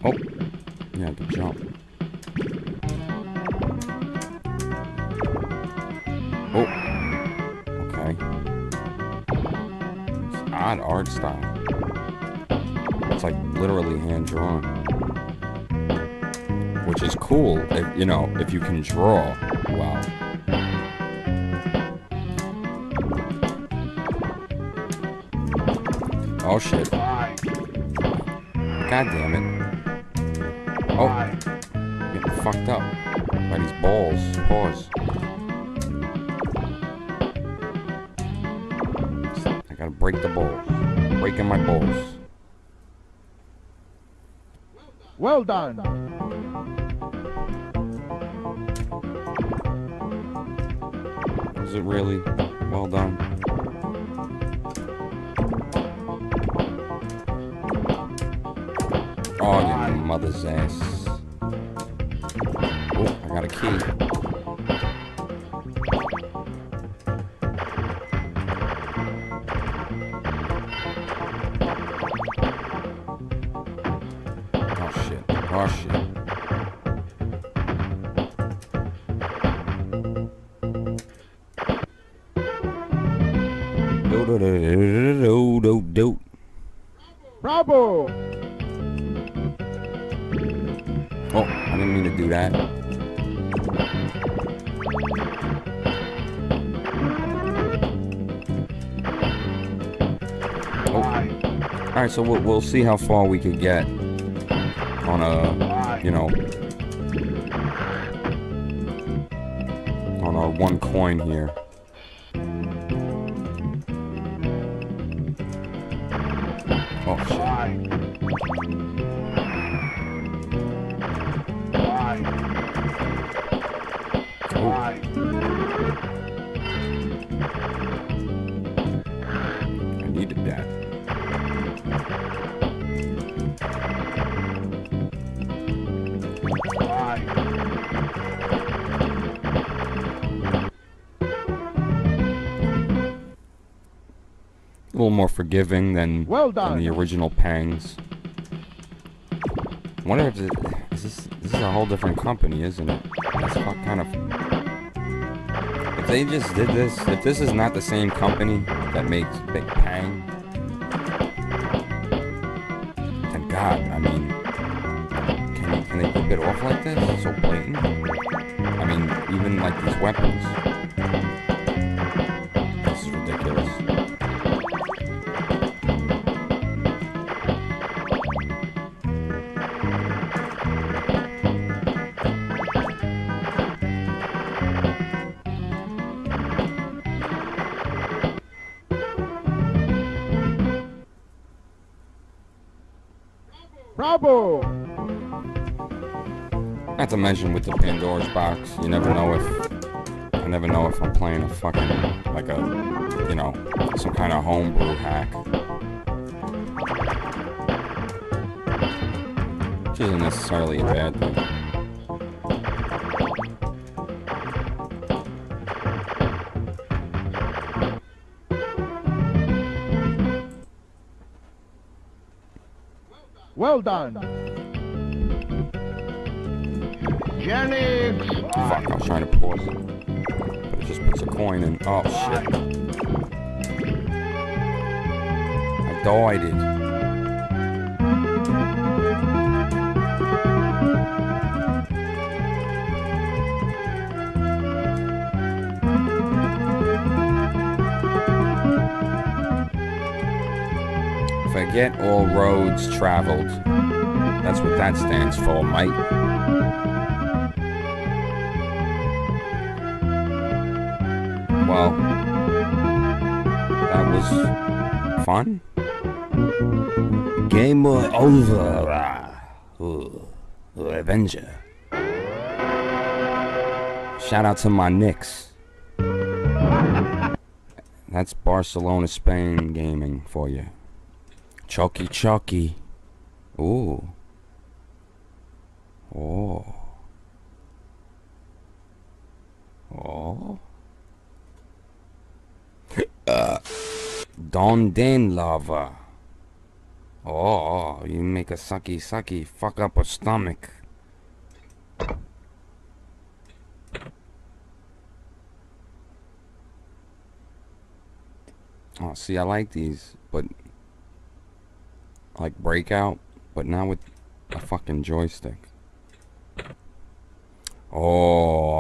Oh, yeah, I can jump. Oh, okay. It's odd art style. It's like literally hand drawn, which is cool. If, you know, if you can draw. Wow. Oh shit. God damn it. Oh. Getting fucked up by these balls. Pause. I gotta break the balls. Breaking my balls. Well done. Is it really well done? Oh, your mother's ass. Oh, I got a key. Oh shit. Oh shit. Do. Bravo! Oh, I didn't mean to do that. Oh. Alright, so we'll see how far we could get on a, you know, on our one coin here. Oh shit. needed that. A little more forgiving than, than the original Pangs. I wonder if this is a whole different company, isn't it? That's kind of... If they just did this, if this is not the same company that makes Big Pang, then God, I mean, can they rip it off like this? So blatant? I mean, even like these weapons. This is ridiculous. Bravo! Not to mention with the Pandora's box, you never know if I never know if I'm playing a fucking like a, you know, some kind of homebrew hack, which isn't necessarily a bad thing. Well done. Jenny. Fuck, I was trying to pause it. But it just puts a coin in. Oh shit. I died it. Forget all roads traveled. That's what that stands for, mate. Well, that was fun. Game over. Avenger. Shout out to my Knicks. That's Barcelona, Spain gaming for you. Chucky. Ooh. Oh. Oh. Don Dan lava. Oh, you make a sucky, fuck up her stomach. Oh, see, I like these, but like Breakout, but now with a fucking joystick. Oh,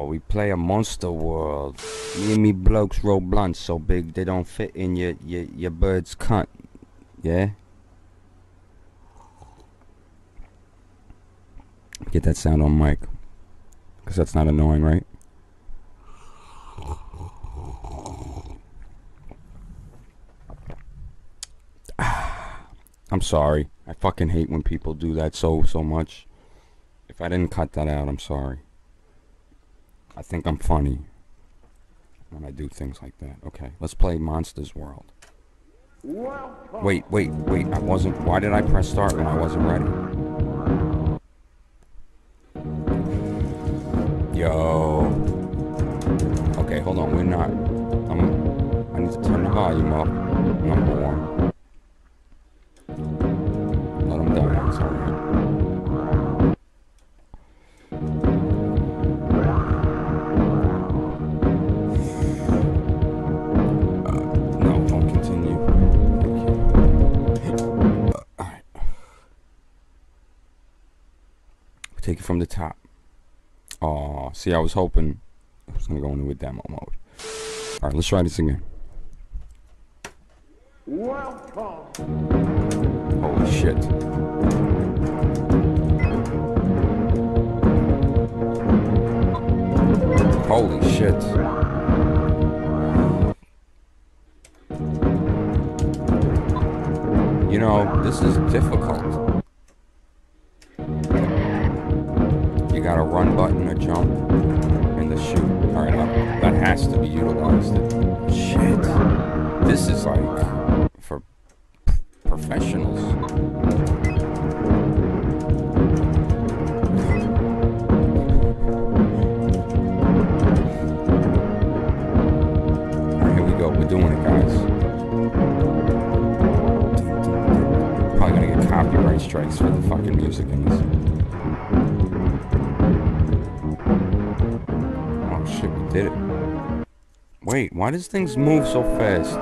we play a Monster World. Me and me blokes roll blunts so big they don't fit in your bird's cunt. Yeah? Get that sound on mic. Because that's not annoying, right? I'm sorry. I fucking hate when people do that so much. If I didn't cut that out, I'm sorry. I think I'm funny when I do things like that. Okay, let's play Monsters World. Wait. I wasn't... Why did I press start when I wasn't ready? Yo. Okay, hold on. We're not... I need to turn the volume up. Number one. Let him die. It's alright. No, don't continue. Thank you. Alright. We take it from the top. Oh, see, I was hoping I was gonna go into a demo mode. Alright, let's try this again. Holy shit. Holy shit. You know, this is difficult. You got a run button, a jump, and the shoot. Alright, that has to be utilized. Shit. This is like for professionals. Alright, here we go. We're doing it, guys. Probably gonna get copyright strikes for the fucking music in this. Oh shit, we did it. Wait, why does things move so fast?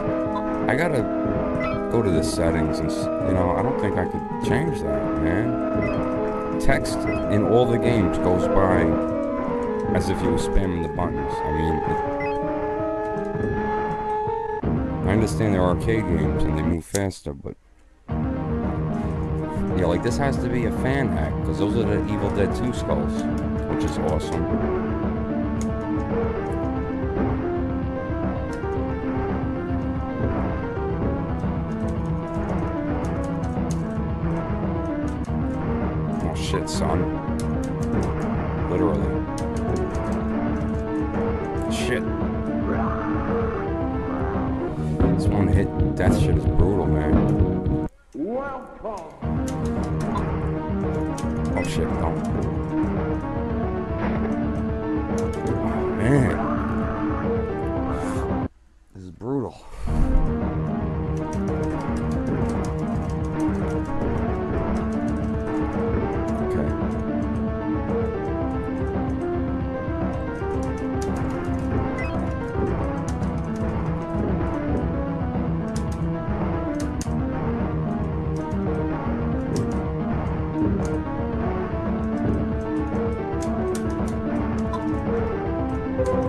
I gotta go to the settings and, you know, I don't think I could change that, man. Text in all the games goes by as if you were spamming the buttons. I mean, I understand they're arcade games and they move faster, but yeah, like this has to be a fan hack, because those are the Evil Dead 2 skulls, which is awesome. Oh shit, son. Literally. Shit. This one hit death shit is brutal, man. Oh shit, no. Oh man. This is brutal.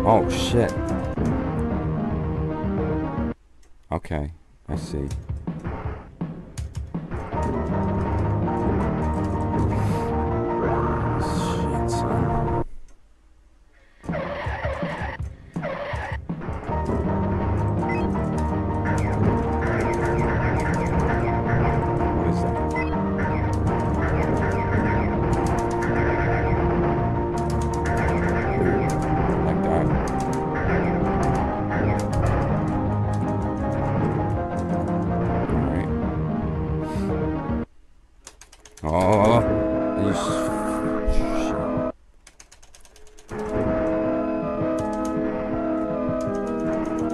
Oh shit. Okay, I see. Shit, son. What is that? Like that. Oh, you shit.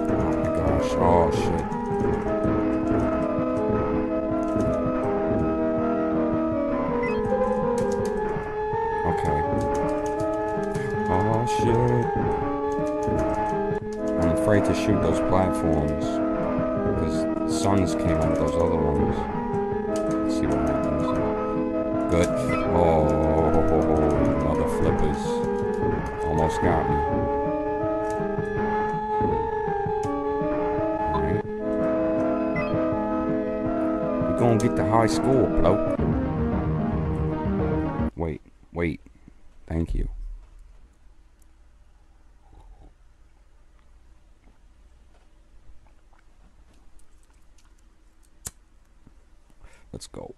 Oh my gosh, oh shit. Okay. Oh shit. I'm afraid to shoot those platforms, because suns came out of those other ones. Let's see what happens. Good. Oh, mother flippers. Almost got me. Alright. We're gonna get the high score, bloke. Wait. Thank you. Let's go.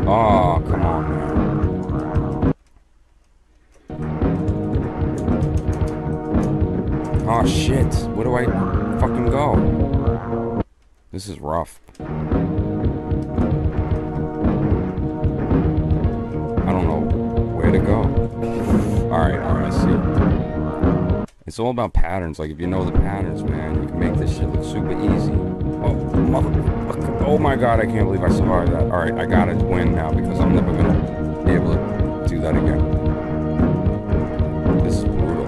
Oh, come on, man. Oh, shit. Where do I fucking go? This is rough. I don't know where to go. Alright, I see. It's all about patterns. Like, if you know the patterns, man, you can make this shit look super easy. Oh. Motherfucker. Oh my god, I can't believe I survived that. Alright, I gotta win now because I'm never gonna be able to do that again. This is brutal.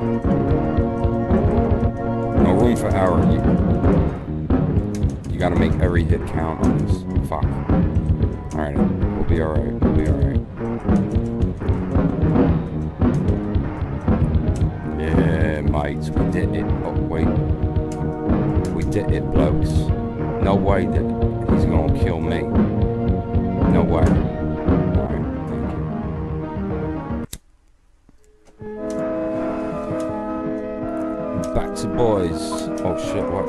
No room for error. You gotta make every hit count on this. Fuck. Alright, we'll be alright. We'll be alright. Yeah, mates, we did it. Oh, wait. We did it, blokes. No way that he's gonna kill me. No way. Alright, thank you. Back to boys. Oh shit, what?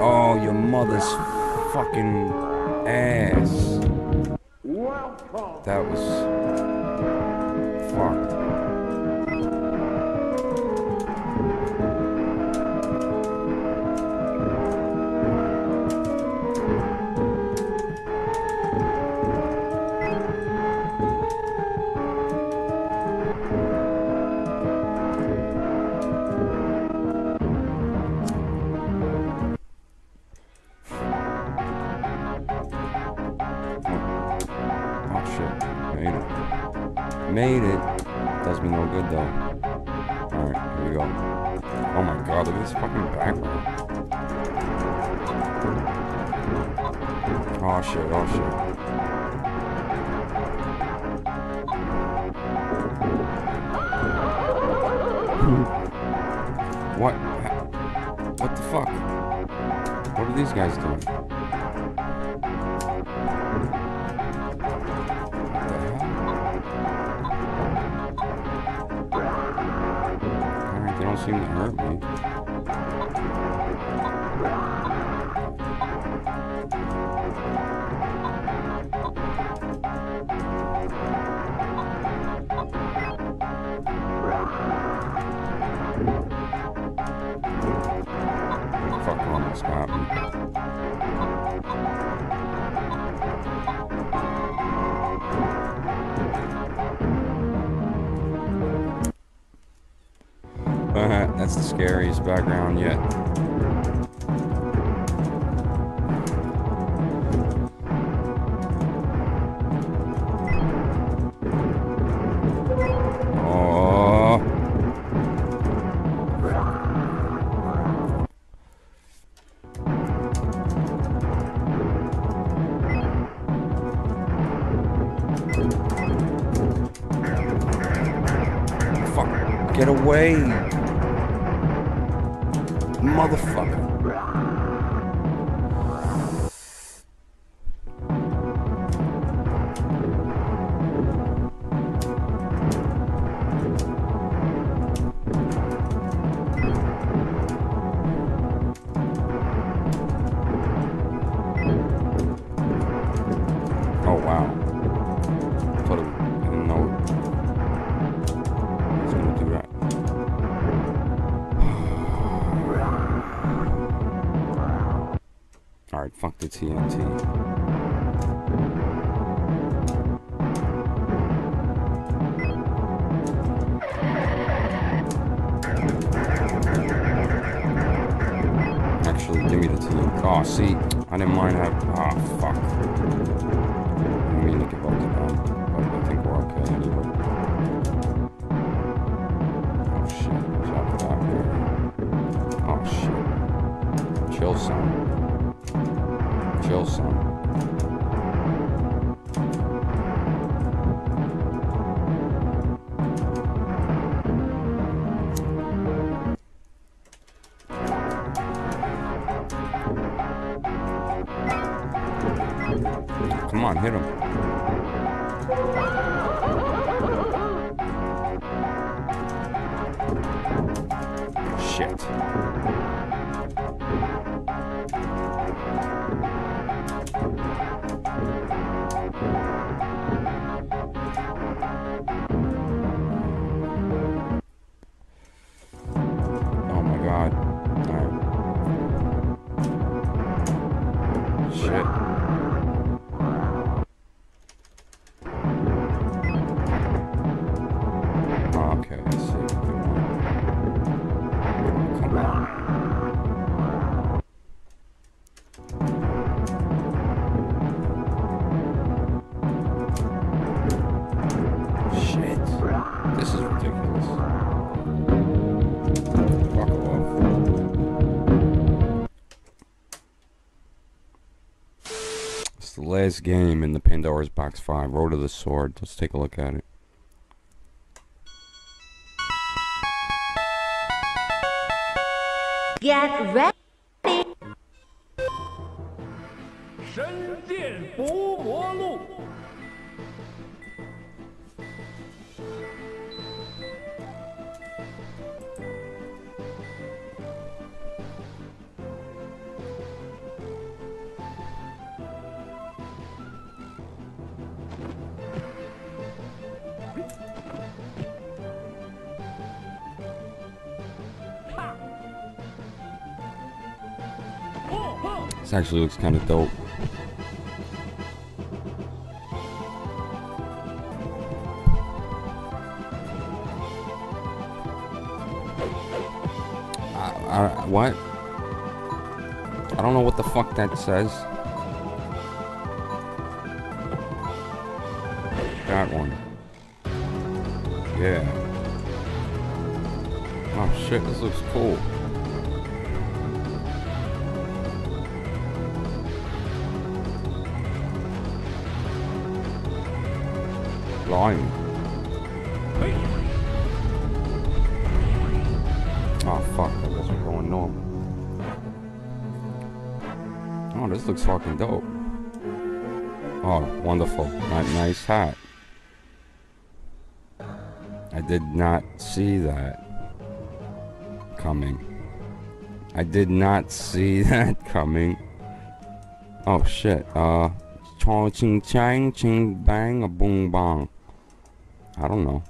Oh, your mother's fucking ass. That was fucked. Made it. Does me no good though. Alright, here we go. Oh my god, look at this fucking background. Oh shit, oh shit. What? What the fuck? What are these guys doing? They don't seem to hurt me. Fuck, almost got me. That's the scariest background yet. Oh. Fuck. Get away. Motherfucker. Oh wow. I didn't know it was gonna do that. Alright, fuck the TNT. Actually, give me the TNT. Oh, see, I didn't mind that. Oh, fuck. I didn't mean to give up to them, but I think we're okay anyway. Oh shit, watch out for that. Oh shit. Chill, son. Chill, son. Come on, hit him. Shit. this game in the Pandora's Box 5, Road to the Sword. Let's take a look at it. Get ready. 神剑伏魔录。This actually looks kind of dope. What? I don't know what the fuck that says. Got one. Yeah. Oh shit, this looks cool. Blimey. Oh fuck, I guess we're going normal. Oh, this looks fucking dope. Oh, wonderful. Nice hat. I did not see that coming. I did not see that coming. Oh shit. Chong ching chang ching bang a boom bang. I don't know.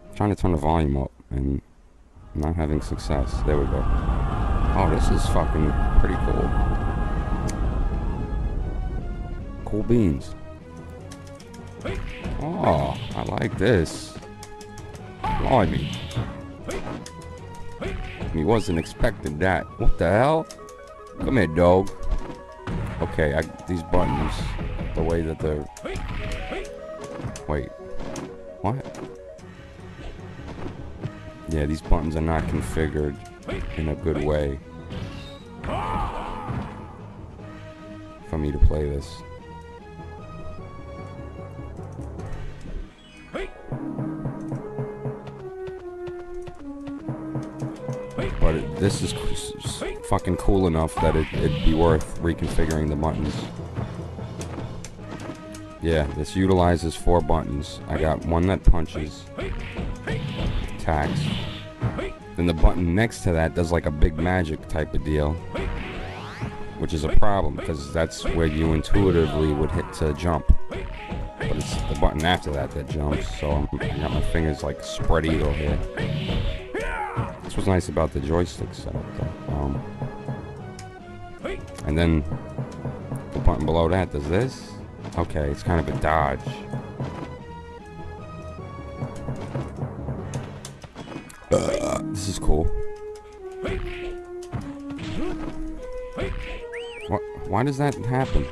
I'm trying to turn the volume up and I'm not having success. There we go. Oh, this is fucking pretty cool. Cool beans. Oh, I like this. Blimey. He wasn't expecting that. What the hell? Come here, dog. Okay, these buttons, the way that they're... Wait. What? Yeah, these buttons are not configured in a good way for me to play this. But this is fucking cool enough that it'd be worth reconfiguring the buttons. Yeah, this utilizes 4 buttons. I got one that punches, attacks. Then the button next to that does like a big magic type of deal, which is a problem because that's where you intuitively would hit to jump. But it's the button after that that jumps, so I got my fingers like spread eagle here. That's what's nice about the joystick setup though. And then the button below that does this. Okay, it's kind of a dodge. This is cool. What? Why does that happen?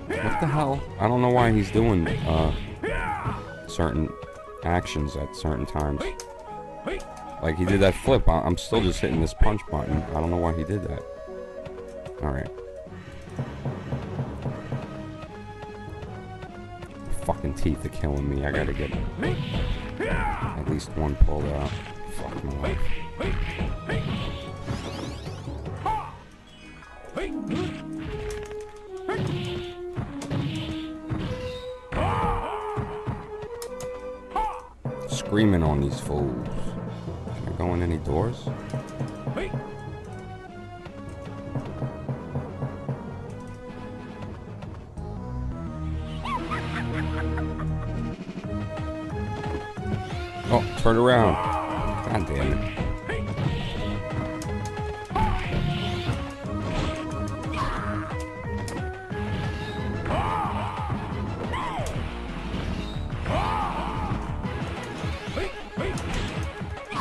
What the hell? I don't know why he's doing certain actions at certain times. Like he did that flip. I'm still just hitting this punch button. I don't know why he did that. Alright. Fucking teeth are killing me. I gotta get at least one pulled out. Fuck my life. Screaming on these fools. Can I go in any doors? Oh, turn around. God damn it.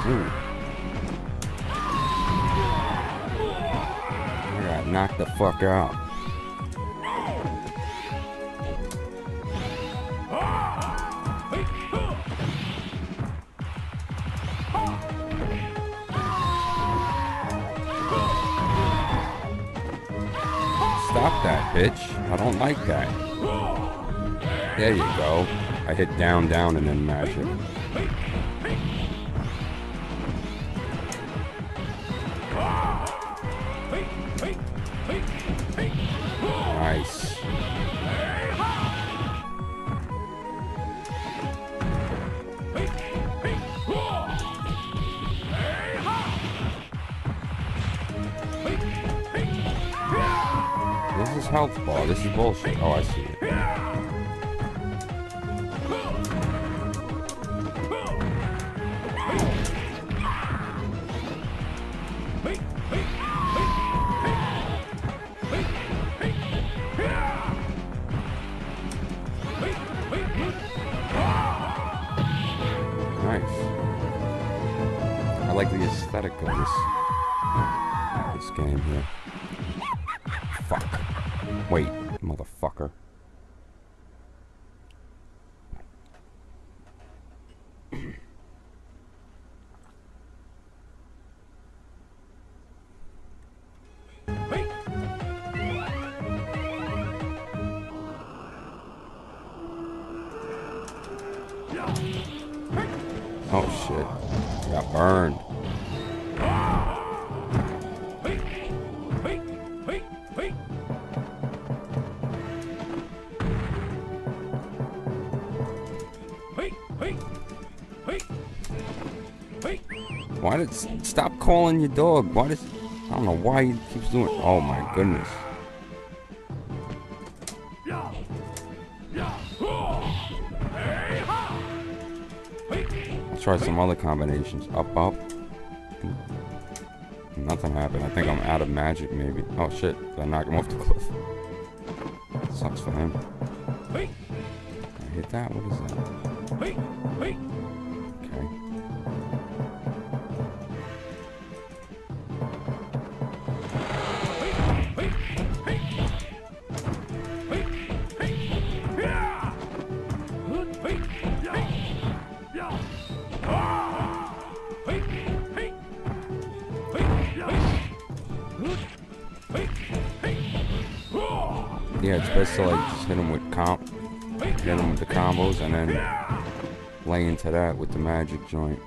Ooh. I got knocked the fuck out. pitch. I don't like that. There you go. I hit down, down, and then magic. Nice. This is health bar. This is bullshit. Oh, I see it. Nice. I like the aesthetic of this game here. Fuck. Wait, motherfucker. Oh shit. Got burned. Why did stop calling your dog? Why does I don't know why he keeps doing. Oh my goodness. Let's try some other combinations. Up, up. Nothing happened. I think I'm out of magic maybe. Oh shit. Did I knock him off the cliff? Sucks for him. I hit that? What is that? Okay. Yeah, it's best to like just hit him with the combos and then lay into that with the magic joint.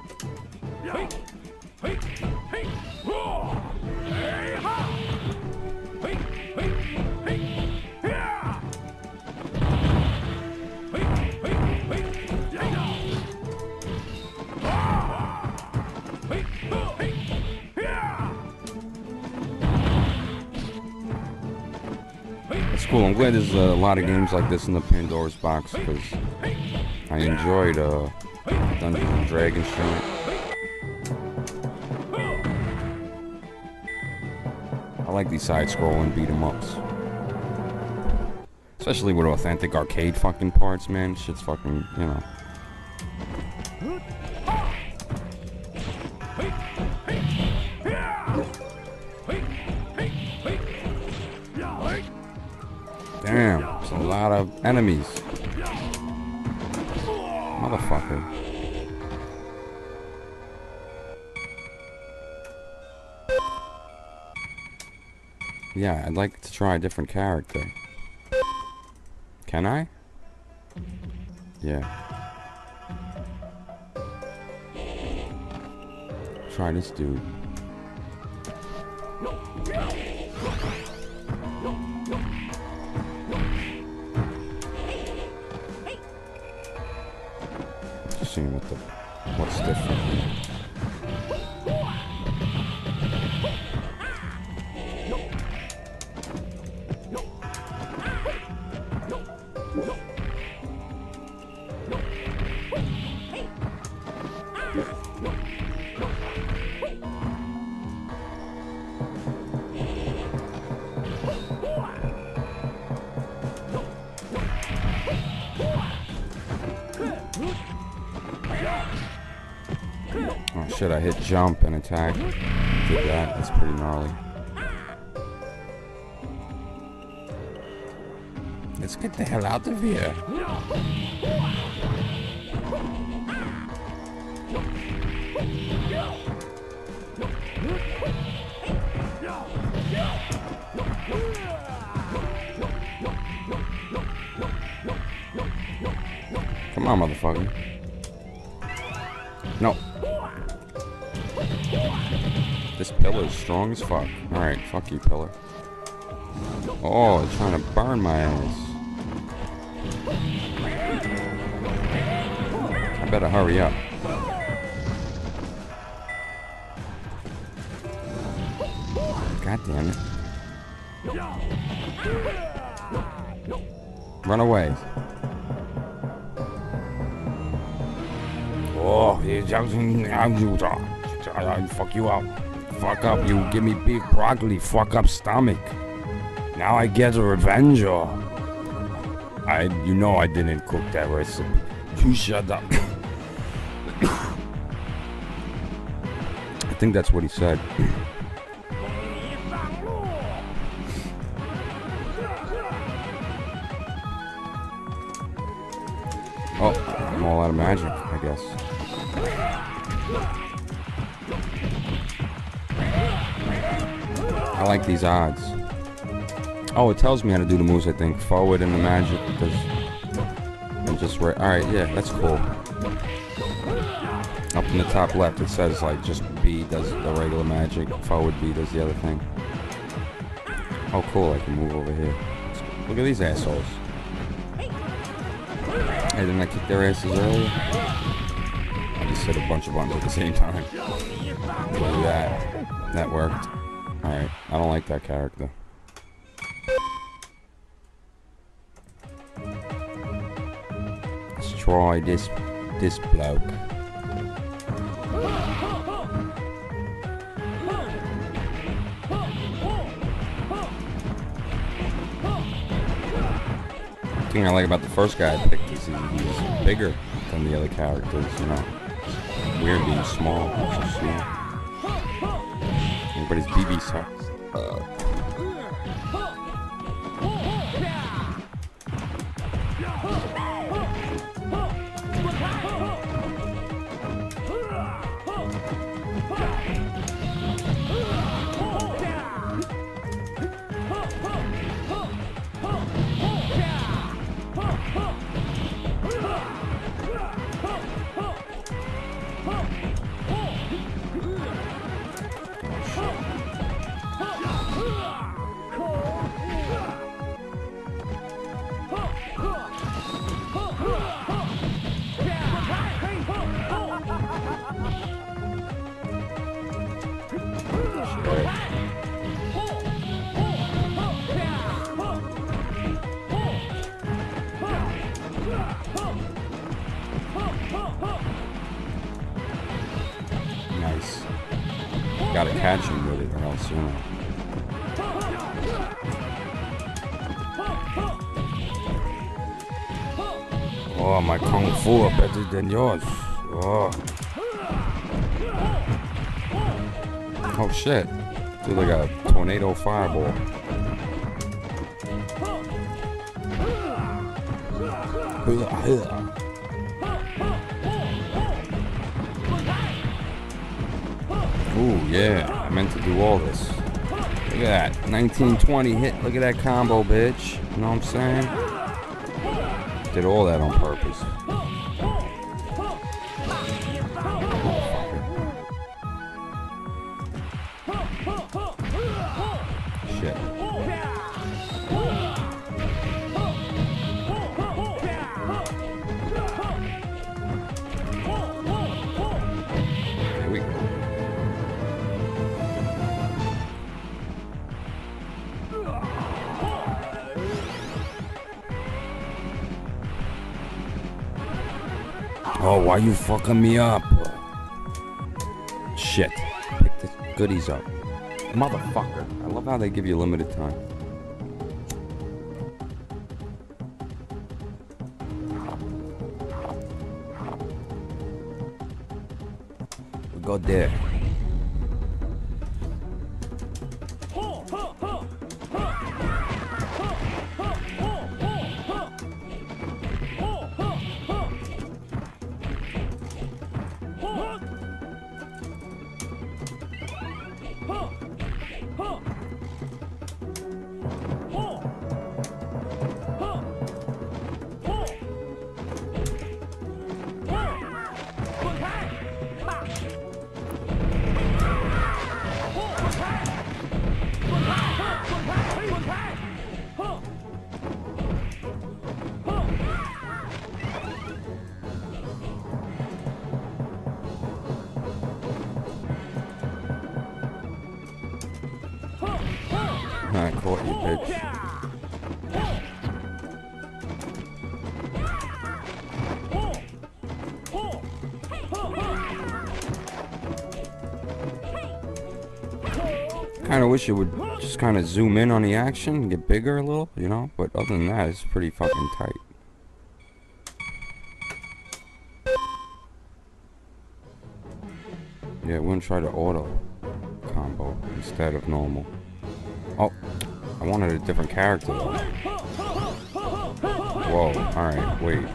It's cool. I'm glad there's a lot of games like this in the Pandora's box because I enjoyed Dungeons and Dragons shit. I like these side-scrolling beat-em-ups, especially with authentic arcade fucking parts, man. Shit's fucking, you know. Damn, there's a lot of enemies. Motherfucker. Yeah, I'd like to try a different character. Can I? Yeah. Try this dude. Just seeing what's different. Oh shit, I hit jump and attack. Did that, that's pretty gnarly. Let's get the hell out of here. Come on, motherfucker. No. This pillar is strong as fuck. Alright, fuck you, pillar. Oh, it's trying to burn my ass. I better hurry up. God damn it. Run away. Oh, fuck you up. Fuck up, you give me beef broccoli, fuck up stomach. Now I get a revenge, or you know I didn't cook that recipe. You shut up. I think that's what he said. Oh, I'm all out of magic, I guess. I like these odds. Oh, it tells me how to do the moves, I think. Forward and the magic. And just right. Alright, yeah, that's cool. Up in the top left, it says, like, just B does the regular magic. Forward B does the other thing. Oh, cool, I can move over here. Look at these assholes. Hey, didn't I kick their asses earlier? I just hit a bunch of buttons at the same time. Look at that. That worked. Alright, I don't like that character. Let's try this bloke. The thing I like about the first guy I picked is he's bigger than the other characters, you know. It's weird being small. So small. Everybody's BB sucks. Nice. Gotta catch him with it or else, you know. Oh, my kung fu are better than yours. Oh. Oh shit. Dude, like a tornado fireball. Ooh, yeah. I meant to do all this. Look at that. 1920 hit. Look at that combo, bitch. You know what I'm saying? Did all that on purpose. Shit. Here we go. Oh, why you fucking me up? Shit. Pick the goodies up. Motherfucker. I love how they give you limited time. We go there. Caught you, bitch. Kind of wish it would just kind of zoom in on the action and get bigger a little, you know? But other than that, it's pretty fucking tight. Yeah, we're gonna try the auto combo instead of normal. Oh, I wanted a different character though. Whoa, alright, wait.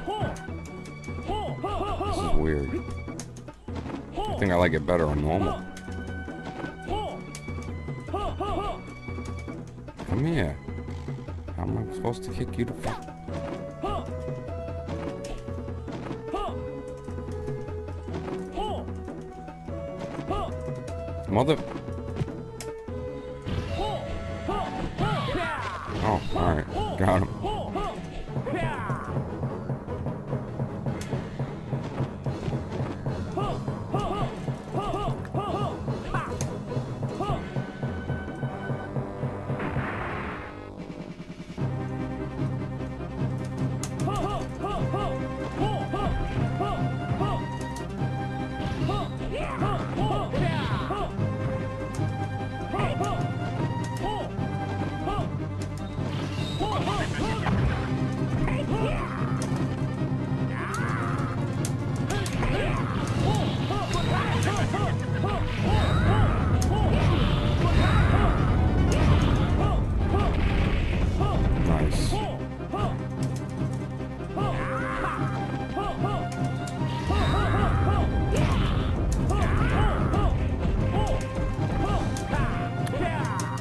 This is weird. I think I like it better on normal. Come here. How am I supposed to kick you to fuck? Mother. Oh, alright. Got him.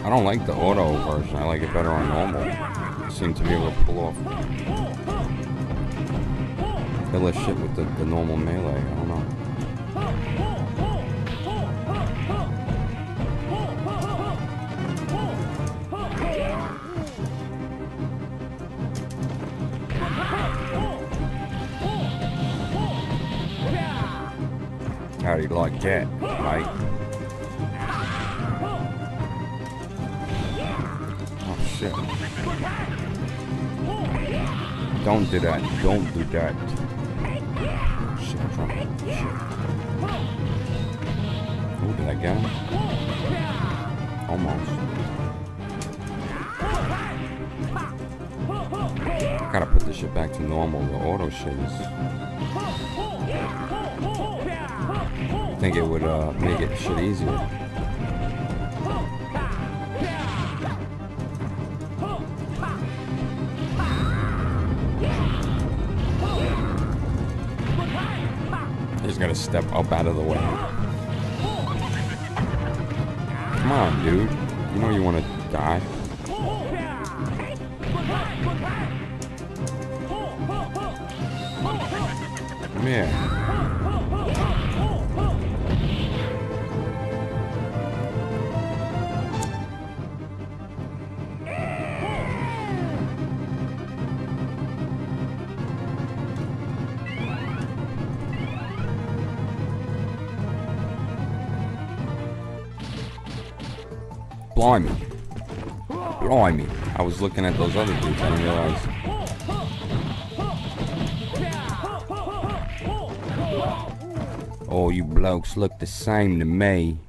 I don't like the auto version. I like it better on normal. I seem to be able to pull off killer shit with the normal melee. I don't know. How do you like that, right? Shit. Don't do that. Don't do that. Shit, shit. Oh, did I get him? Almost. I gotta put this shit back to normal. The auto shit is... I think it would make it shit easier. He's gotta step up out of the way. Come on, dude. You know you wanna die. Come here. Blimey. Blimey. I was looking at those other dudes. I didn't realize. Oh, you blokes look the same to me.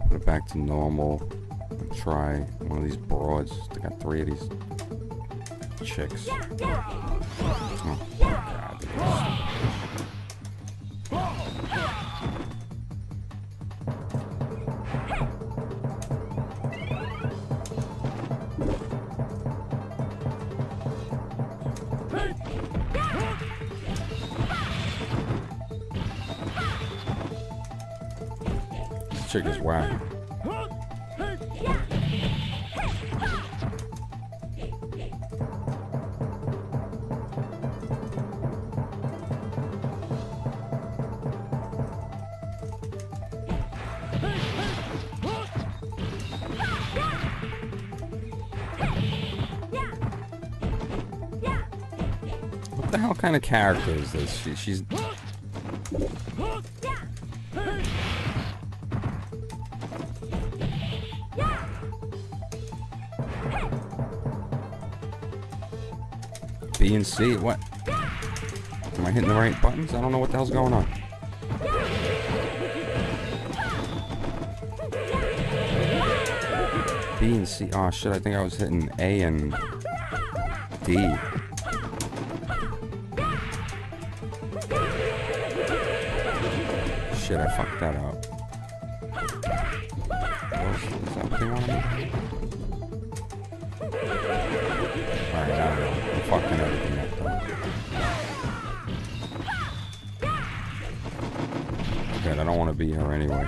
Put it back to normal. And try one of these broads. They got 3 of these chicks. Oh, God. This chick is whack. What the hell kind of character is this? She's... B and C, what? Am I hitting the right buttons? I don't know what the hell's going on. B and C, oh shit, I think I was hitting A and D. Shit, I fucked that up. Is that what they wanted me? Alright, I don't know. I'm fucking everything up though. Good, I don't want to be her anyway.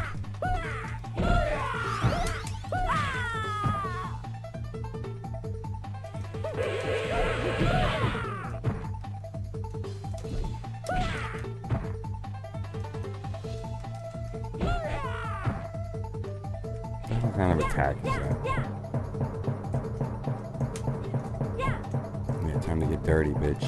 What kind of attack is that? Yeah, time to get dirty, bitch.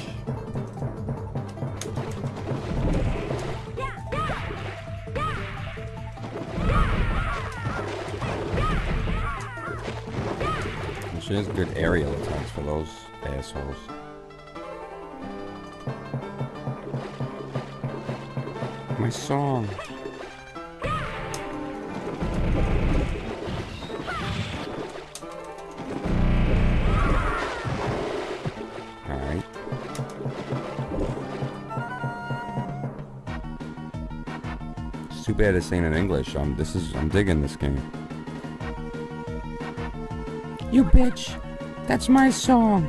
And she has good aerial attacks for those assholes. My song. Too bad this ain't in English. I'm digging this game. You bitch! That's my song!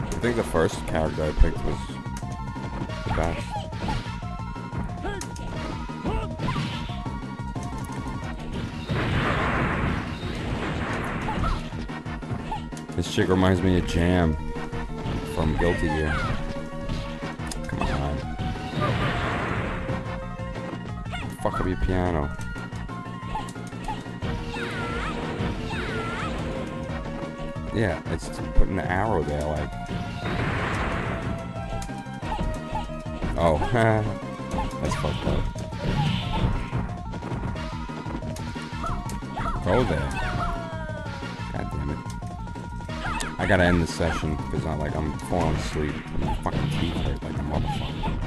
I think the first character I picked was the best. This chick reminds me of Jam from Guilty Gear. Come on. Fuck up your piano. Yeah, it's putting the arrow there, like. Oh, that's fucked up. Go there. God damn it. I gotta end the session because I'm falling asleep. My fucking teeth hurt like a motherfucker.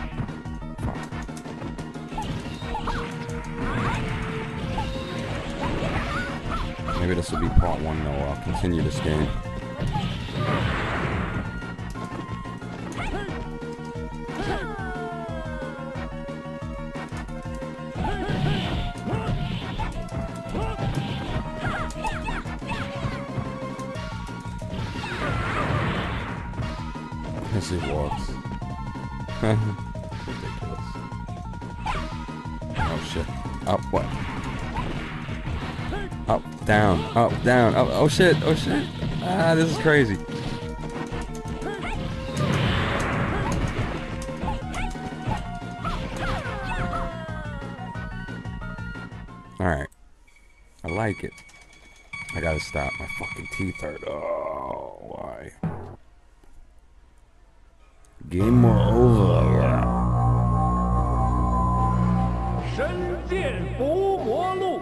Fuck. Maybe this will be part 1 though. I'll continue this game. As it walks. Ridiculous. Oh shit. Up what? Up, down, up, down, up. Oh shit, oh shit. Ah, this is crazy. Alright. I like it. I gotta stop. My fucking teeth hurt. Oh, why? Game over. 神殿伏魔录。